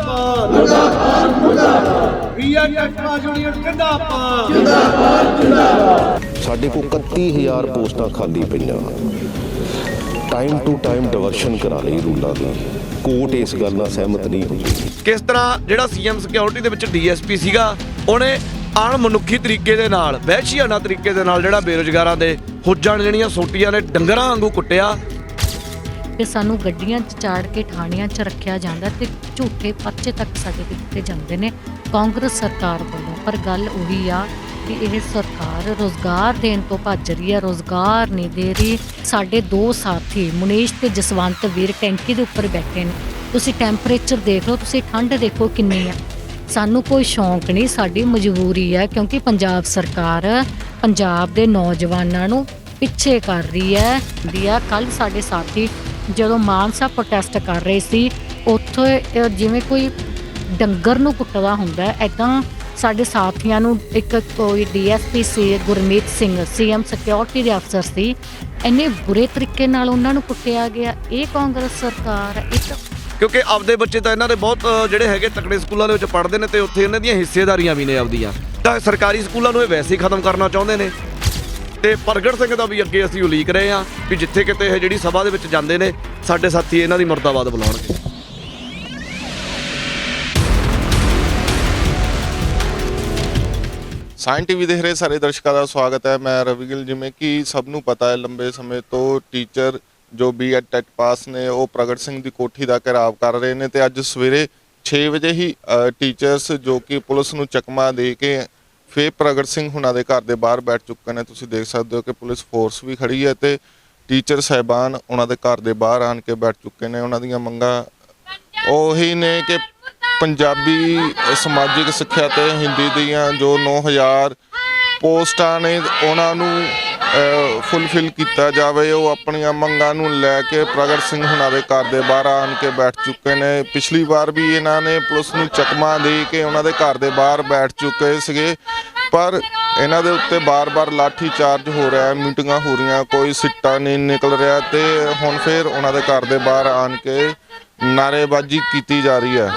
जिंदाबाद जिंदाबाद जिंदाबाद बीएड यूनियन जिंदाबाद जिंदाबाद जिंदाबाद। ਸਾਡੇ ਕੋਲ 31000 ਪੋਸਟਾਂ ਖਾਲੀ ਪਈਆਂ। ਟਾਈਮ ਟੂ ਟਾਈਮ ਡਿਵਰਸ਼ਨ ਕਰਾ ਲਈ ਰੂਲਾਂ ਦੀ। ਕੋਰਟ ਇਸ ਗੱਲ ਨਾਲ ਸਹਿਮਤ ਨਹੀਂ ਹੁੰਦੀ। ਕਿਸ ਤਰ੍ਹਾਂ ਜਿਹੜਾ ਸੀਐਮ ਸਿਕਿਉਰਿਟੀ ਦੇ ਵਿੱਚ ਡੀਐਸਪੀ ਸੀਗਾ, ਉਹਨੇ ਅਣਮਨੁੱਖੀ ਤਰੀਕੇ ਦੇ ਨਾਲ, ਵਹਿਸ਼ੀਆਨਾ ਤਰੀਕੇ ਦੇ ਨਾਲ ਜਿਹੜਾ ਬੇਰੁਜ਼ਗਾਰਾਂ ਦੇ ਹੁੱਜਾਂ ਜਿਹੜੀਆਂ ਸੋਟੀਆਂ ਨੇ ਡੰਗਰਾਂ ਵਾਂਗੂ ਕੁੱਟਿਆ। ਤੇ ਸਾਨੂੰ ਗੱਡੀਆਂ 'ਚ ਚਾੜ ਕੇ ਥਾਣਿਆਂ 'ਚ ਰੱਖਿਆ ਜਾਂਦਾ ਤੇ ਝੂਠੇ ਪਰਚੇ ਤੱਕ ਸਾਡੇ ਤੇ ਦਿੱਤੇ ਜਾਂਦੇ ਨੇ ਕਾਂਗਰਸ ਸਰਕਾਰ ਵੱਲੋਂ। ਪਰ ਗੱਲ ਉਹੀ ਆ ਕਿ ਇਹ ਸਰਕਾਰ ਰੋਜ਼ਗਾਰ ਦੇਣ ਤੋਂ ਭੱਜ ਰਹੀ ਹੈ, ਰੋਜ਼ਗਾਰ ਨਹੀਂ ਦੇ ਰਹੀ। ਸਾਡੇ ਦੋ ਸਾਥੀ ਮੁਨੀਸ਼ ਤੇ ਜਸਵੰਤ ਵੀਰ ਟੈਂਕੀ ਦੇ ਉੱਪਰ ਬੈਠੇ ਨੇ। ਤੁਸੀਂ ਟੈਂਪਰੇਚਰ ਦੇਖ ਲਓ, ਤੁਸੀਂ ਠੰਡ ਦੇਖੋ ਕਿੰਨੀ ਆ। ਸਾਨੂੰ ਕੋਈ ਸ਼ੌਂਕ ਨਹੀਂ, ਸਾਡੀ ਮਜਬੂਰੀ ਹੈ, ਕਿਉਂਕਿ ਪੰਜਾਬ ਸਰਕਾਰ ਪੰਜਾਬ ਦੇ ਨੌਜਵਾਨਾਂ ਨੂੰ ਪਿੱਛੇ ਕਰ ਰਹੀ ਹੈ। ਕੱਲ੍ਹ ਸਾਡੇ ਸਾਥੀ ਜਦੋਂ ਮਾਨਸਾ ਪ੍ਰੋਟੈਸਟ ਕਰ ਰਹੇ ਸੀ, ਉੱਥੇ ਜਿਵੇਂ ਕੋਈ ਡੰਗਰ ਨੂੰ ਕੁੱਟਦਾ ਹੁੰਦਾ, ਇੱਦਾਂ ਸਾਡੇ ਸਾਥੀਆਂ ਨੂੰ ਇੱਕ ਕੋਈ ਡੀਐਸਪੀ ਸੀ ਗੁਰਮੀਤ ਸਿੰਘ, ਸੀਐਮ ਸਿਕਿਉਰਿਟੀ ਦੇ ਅਫਸਰ ਸੀ, ਇੰਨੇ ਬੁਰੇ ਤਰੀਕੇ ਨਾਲ ਉਹਨਾਂ ਨੂੰ ਕੁੱਟਿਆ ਗਿਆ। ਇਹ ਕਾਂਗਰਸ ਸਰਕਾਰ ਹੈ। ਕਿਉਂਕਿ ਆਪਦੇ ਬੱਚੇ ਤਾਂ ਇਹਨਾਂ ਦੇ ਬਹੁਤ ਜਿਹੜੇ ਹੈਗੇ ਤਕੜੇ ਸਕੂਲਾਂ ਦੇ ਵਿੱਚ ਪੜ੍ਹਦੇ ਨੇ ਤੇ ਉੱਥੇ ਇਹਨਾਂ ਦੀਆਂ ਹਿੱਸੇਦਾਰੀਆਂ ਵੀ ਨੇ ਆਪਦੀਆਂ। ਤਾਂ ਸਰਕਾਰੀ ਸਕੂਲਾਂ ਨੂੰ ਇਹ ਵੈਸੇ ਹੀ ਖਤਮ ਕਰਨਾ ਚਾਹੁੰਦੇ ਨੇ। ਤੇ ਪ੍ਰਗਟ ਸਿੰਘ ਦਾ ਵੀ ਅੱਗੇ ਅਸੀਂ ਉਲੀਕ ਰਹੇ ਹਾਂ ਵੀ ਜਿੱਥੇ ਕਿਤੇ ਇਹ ਜਿਹੜੀ ਸਭਾ ਦੇ ਵਿੱਚ ਜਾਂਦੇ ਨੇ, ਸਾਡੇ ਸਾਥੀ ਇਹਨਾਂ ਦੀ ਮੁਰਦਾਬਾਦ ਬੁਲਾਉਣਗੇ। ਸਾਇੰਸ ਟੀਵੀ ਦੇਖ ਰਹੇ ਸਾਰੇ ਦਰਸ਼ਕਾਂ ਦਾ ਸਵਾਗਤ ਹੈ। ਮੈਂ ਰਵੀ ਗਿੱਲ। ਜਿਵੇਂ ਕਿ ਸਭ ਨੂੰ ਪਤਾ ਹੈ, ਲੰਬੇ ਸਮੇਂ ਤੋਂ ਟੀਚਰ ਜੋ ਬੀਐਡ ਟੈਟ ਪਾਸ ਨੇ ਉਹ ਪ੍ਰਗਟ ਸਿੰਘ ਦੀ ਕੋਠੀ ਦਾ ਘਿਰਾਵ ਕਰ ਰਹੇ ਨੇ ਤੇ ਅੱਜ ਸਵੇਰੇ 6 ਵਜੇ ਹੀ ਟੀਚਰਸ ਜੋ ਕਿ ਪੁਲਿਸ ਨੂੰ ਚਕਮਾ ਦੇ ਕੇ ਫਿਰ ਪ੍ਰਗਟ ਸਿੰਘ ਹੁਣਾਂ ਦੇ ਘਰ ਦੇ ਬਾਹਰ ਬੈਠ ਚੁੱਕੇ ਨੇ। ਤੁਸੀਂ ਦੇਖ ਸਕਦੇ ਹੋ ਕਿ ਪੁਲਿਸ ਫੋਰਸ ਵੀ ਖੜੀ ਹੈ ਤੇ ਟੀਚਰ ਸਾਹਿਬਾਨ ਉਹਨਾਂ ਦੇ ਘਰ ਦੇ ਬਾਹਰ ਆਣ ਕੇ ਬੈਠ ਚੁੱਕੇ ਨੇ। ਉਹਨਾਂ ਦੀਆਂ ਮੰਗਾਂ ਉਹੀ ਨੇ ਕਿ ਪੰਜਾਬੀ ਸਮਾਜਿਕ ਸਿੱਖਿਆ ਤੇ ਹਿੰਦੀ ਦੀਆਂ ਜੋ 9000 ਪੋਸਟਾਂ ਨੇ ਉਹਨਾਂ ਨੂੰ ਫੁੱਲਫਿਲ ਕੀਤਾ ਜਾਵੇ। ਉਹ ਆਪਣੀਆਂ ਮੰਗਾਂ ਨੂੰ ਲੈ ਕੇ ਪ੍ਰਗਟ ਸਿੰਘ ਹੁਣਾਂ ਦੇ ਘਰ ਦੇ ਬਾਹਰ ਆਣ ਕੇ ਬੈਠ ਚੁੱਕੇ ਨੇ। ਪਿਛਲੀ ਵਾਰ ਵੀ ਇਹਨਾਂ ਨੇ ਪੁਲਿਸ ਨੂੰ ਚਕਮਾ ਦੇ ਕੇ ਉਹਨਾਂ ਦੇ ਘਰ ਦੇ ਬਾਹਰ ਬੈਠ ਚੁੱਕੇ ਸੀਗੇ, ਪਰ ਇਹਨਾਂ ਦੇ ਉੱਤੇ ਬਾਰ-ਬਾਰ ਲਾਠੀ ਚਾਰਜ ਹੋ ਰਿਹਾ, ਮੀਟਿੰਗਾਂ ਹੋ ਰਹੀਆਂ, ਕੋਈ ਸਿੱਟਾ ਨਹੀਂ ਨਿਕਲ ਰਿਹਾ ਤੇ ਹੁਣ ਫਿਰ ਉਹਨਾਂ ਦੇ ਘਰ ਦੇ ਬਾਹਰ ਆਣ ਕੇ ਨਾਅਰੇਬਾਜ਼ੀ ਕੀਤੀ ਜਾ ਰਹੀ ਹੈ।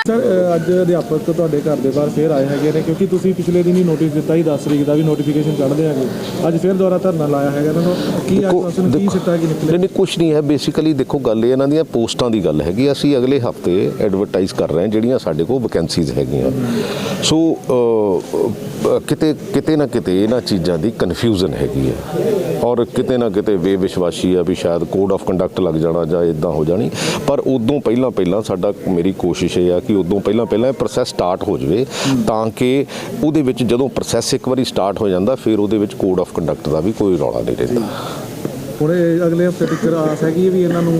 ਸਰ, ਅੱਜ ਅਧਿਆਪਕ ਤੁਹਾਡੇ ਘਰ ਦੇ ਬਾਹਰ ਫੇਰ ਆਏ ਹੈਗੇ ਨੇ, ਕਿਉਂਕਿ ਤੁਸੀਂ ਪਿਛਲੇ ਦਿਨ ਹੀ ਨੋਟਿਸ ਦਿੱਤਾ ਸੀ 10 ਤਰੀਕ ਦਾ ਵੀ ਨੋਟੀਫਿਕੇਸ਼ਨ ਕੱਢਦੇ ਹੈਗੇ। ਅੱਜ ਫੇਰ ਦੁਬਾਰਾ ਧਰਨਾ ਲਾਇਆ ਹੈਗਾ ਇਹਨਾਂ ਨੂੰ, ਕੀ ਆਸ਼ਵਾਸਨ ਕੀ ਸਿੱਟਾ ਕੀ ਨਿਕਲੇ? ਨਹੀਂ, ਕੁਛ ਨਹੀਂ ਹੈ। ਬੇਸਿਕਲੀ ਦੇਖੋ, ਗੱਲ ਇਹਨਾਂ ਦੀਆਂ ਪੋਸਟਾਂ ਦੀ ਗੱਲ ਹੈਗੀ। ਅਸੀਂ ਅਗਲੇ ਹਫਤੇ ਐਡਵਰਟਾਈਜ਼ ਕਰ ਰਹੇ ਹਾਂ ਜਿਹੜੀਆਂ ਸਾਡੇ ਕੋਲ ਵੈਕੈਂਸੀਜ਼ ਹੈਗੀਆਂ। ਸੋ ਕਿਤੇ ਨਾ ਕਿਤੇ ਇਹਨਾਂ ਚੀਜ਼ਾਂ ਦੀ ਕਨਫਿਊਜ਼ਨ ਹੈਗੀ ਹੈ ਔਰ ਕਿਤੇ ਨਾ ਕਿਤੇ ਬੇਵਿਸ਼ਵਾਸੀ ਆ ਵੀ ਸ਼ਾਇਦ ਕੋਡ ਆਫ ਕੰਡਕਟ ਲੱਗ ਜਾਣਾ ਜਾਂ ਇੱਦਾਂ ਹੋ ਜਾਣੀ। ਪਰ ਉਦੋਂ ਪਹਿਲਾਂ ਸਾਡਾ ਮੇਰੀ ਕੋਸ਼ਿਸ਼ ਇਹ ਆ ਕਿ ਉਦੋਂ ਪਹਿਲਾਂ ਇਹ ਪ੍ਰੋਸੈਸ ਸਟਾਰਟ ਹੋ ਜਾਵੇ ਤਾਂ ਕਿ ਉਹਦੇ ਵਿੱਚ ਜਦੋਂ ਪ੍ਰੋਸੈਸ ਇੱਕ ਵਾਰੀ ਸਟਾਰਟ ਹੋ ਜਾਂਦਾ ਫਿਰ ਉਹਦੇ ਵਿੱਚ ਕੋਡ ਆਫ ਕੰਡਕਟ ਦਾ ਵੀ ਕੋਈ ਰੌਲਾ ਨਹੀਂ ਰਹਿੰਦਾ। ਹੁਣ ਅਗਲੇ ਹਫਤੇ ਤੱਕ ਆਸ ਹੈਗੀ ਵੀ ਇਹਨਾਂ ਨੂੰ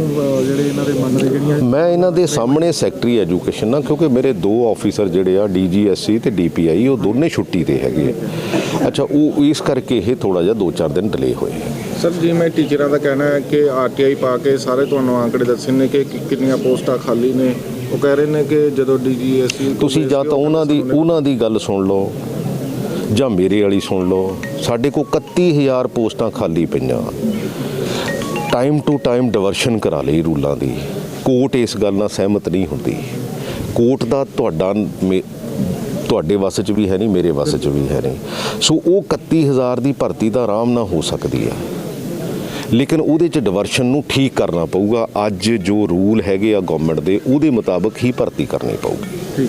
ਜਿਹੜੇ ਇਹਨਾਂ ਦੇ ਮੰਨ ਦੇ ਜਿਹੜੀਆਂ ਮੈਂ ਇਹਨਾਂ ਦੇ ਸਾਹਮਣੇ ਸੈਕਟਰੀ ਐਜੂਕੇਸ਼ਨ ਨਾ, ਕਿਉਂਕਿ ਮੇਰੇ ਦੋ ਆਫੀਸਰ ਜਿਹੜੇ ਆ DGSC ਤੇ DPI ਉਹ ਦੋਨੇ ਛੁੱਟੀ ਤੇ ਹੈਗੇ। ਅੱਛਾ, ਉਹ ਇਸ ਕਰਕੇ ਇਹ ਥੋੜਾ ਜਿਹਾ 2-4 ਦਿਨ ਡਿਲੇ ਹੋਏ। ਸਰ, ਜਿਵੇਂ ਟੀਚਰਾਂ ਦਾ ਕਹਿਣਾ ਹੈ ਕਿ RTI ਪਾ ਕੇ ਸਾਰੇ ਤੁਹਾਨੂੰ ਆંકੜੇ ਦੱਸੇ ਨੇ ਕਿ ਕਿੰਨੀਆਂ ਪੋਸਟਾਂ ਖਾਲੀ ਨੇ। ਉਹ ਕਹਿ ਰਹੇ ਨੇ ਕਿ ਜਦੋਂ DGSC ਤੁਸੀਂ ਜਾਂ ਤਾਂ ਉਹਨਾਂ ਦੀ ਗੱਲ ਸੁਣ ਲਓ ਜਾਂ ਮੇਰੇ ਵਾਲੀ ਸੁਣ ਲਓ। ਸਾਡੇ ਕੋਲ 31000 ਪੋਸਟਾਂ ਖਾਲੀ ਪਈਆਂ। ਟਾਈਮ ਟੂ ਟਾਈਮ ਡਿਵਰਸ਼ਨ ਕਰਾ ਲਈ ਰੂਲਾਂ ਦੀ। ਕੋਰਟ ਇਸ ਗੱਲ ਨਾਲ ਸਹਿਮਤ ਨਹੀਂ ਹੁੰਦੀ। ਕੋਰਟ ਦਾ ਤੁਹਾਡੇ ਵੱਸ 'ਚ ਵੀ ਹੈ ਨਹੀਂ, ਮੇਰੇ ਵੱਸ 'ਚ ਵੀ ਹੈ ਨਹੀਂ। ਸੋ ਉਹ 31000 ਦੀ ਭਰਤੀ ਤਾਂ ਆਰਾਮ ਨਾਲ ਹੋ ਸਕਦੀ ਹੈ, ਲੇਕਿਨ ਉਹਦੇ 'ਚ ਡਿਵਰਸ਼ਨ ਨੂੰ ਠੀਕ ਕਰਨਾ ਪਊਗਾ। ਅੱਜ ਜੋ ਰੂਲ ਹੈਗੇ ਆ ਗਵਰਨਮੈਂਟ ਦੇ, ਉਹਦੇ ਮੁਤਾਬਕ ਹੀ ਭਰਤੀ ਕਰਨੀ ਪਊਗੀ।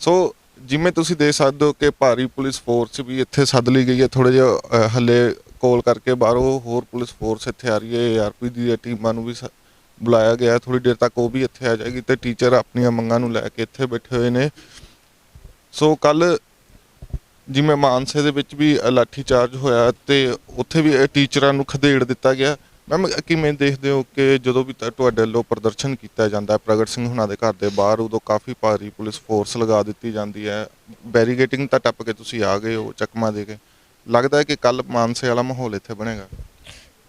ਸੋ ਜਿਵੇਂ ਤੁਸੀਂ ਦੇਖ ਸਕਦੇ ਹੋ ਕਿ ਭਾਰੀ ਪੁਲਿਸ ਫੋਰਸ ਵੀ ਇੱਥੇ ਸੱਦ ਲਈ ਗਈ ਹੈ। ਥੋੜ੍ਹਾ ਜਿਹਾ ਹੱਲੇ ਕੋਲ ਕਰਕੇ ਬਾਹਰੋਂ ਹੋਰ ਪੁਲਿਸ ਫੋਰਸ ਇੱਥੇ ਆ ਰਹੀ ਹੈ। ARP ਦੀ ਟੀਮਾਂ ਨੂੰ ਵੀ ਬੁਲਾਇਆ ਗਿਆ। ਥੋੜ੍ਹੀ ਦੇਰ ਤੱਕ ਉਹ ਵੀ ਇੱਥੇ ਆ ਜਾਏਗੀ ਤੇ ਟੀਚਰ ਆਪਣੀਆਂ ਮੰਗਾਂ ਨੂੰ ਲੈ ਕੇ ਇੱਥੇ ਬੈਠੇ ਹੋਏ ਨੇ। ਸੋ ਕੱਲ੍ਹ ਜਿਵੇਂ ਮਾਨਸੇ ਦੇ ਵਿੱਚ ਵੀ ਲਾਠੀ ਚਾਰਜ ਹੋਇਆ ਤੇ ਉੱਥੇ ਵੀ ਟੀਚਰਾਂ ਨੂੰ ਖਦੇੜ ਦਿੱਤਾ ਗਿਆ। ਮੈਮ, ਕਿਵੇਂ ਦੇਖਦੇ ਹੋ ਕਿ ਜਦੋਂ ਵੀ ਤੁਹਾਡੇ ਵੱਲੋਂ ਪ੍ਰਦਰਸ਼ਨ ਕੀਤਾ ਜਾਂਦਾ ਪ੍ਰਗਟ ਸਿੰਘ ਹੁਣਾਂ ਦੇ ਘਰ ਦੇ ਬਾਹਰ, ਉਦੋਂ ਕਾਫੀ ਭਾਰੀ ਪੁਲਿਸ ਫੋਰਸ ਲਗਾ ਦਿੱਤੀ ਜਾਂਦੀ ਹੈ, ਬੈਰੀਗੇਟਿੰਗ ਤਾਂ ਟੱਪ ਕੇ ਤੁਸੀਂ ਆ ਗਏ ਹੋ ਚਕਮਾ ਦੇ ਕੇ, ਲੱਗਦਾ ਹੈ ਕਿ ਕੱਲ੍ਹ ਮਾਨਸੇ ਵਾਲਾ ਮਾਹੌਲ ਇੱਥੇ ਬਣੇਗਾ?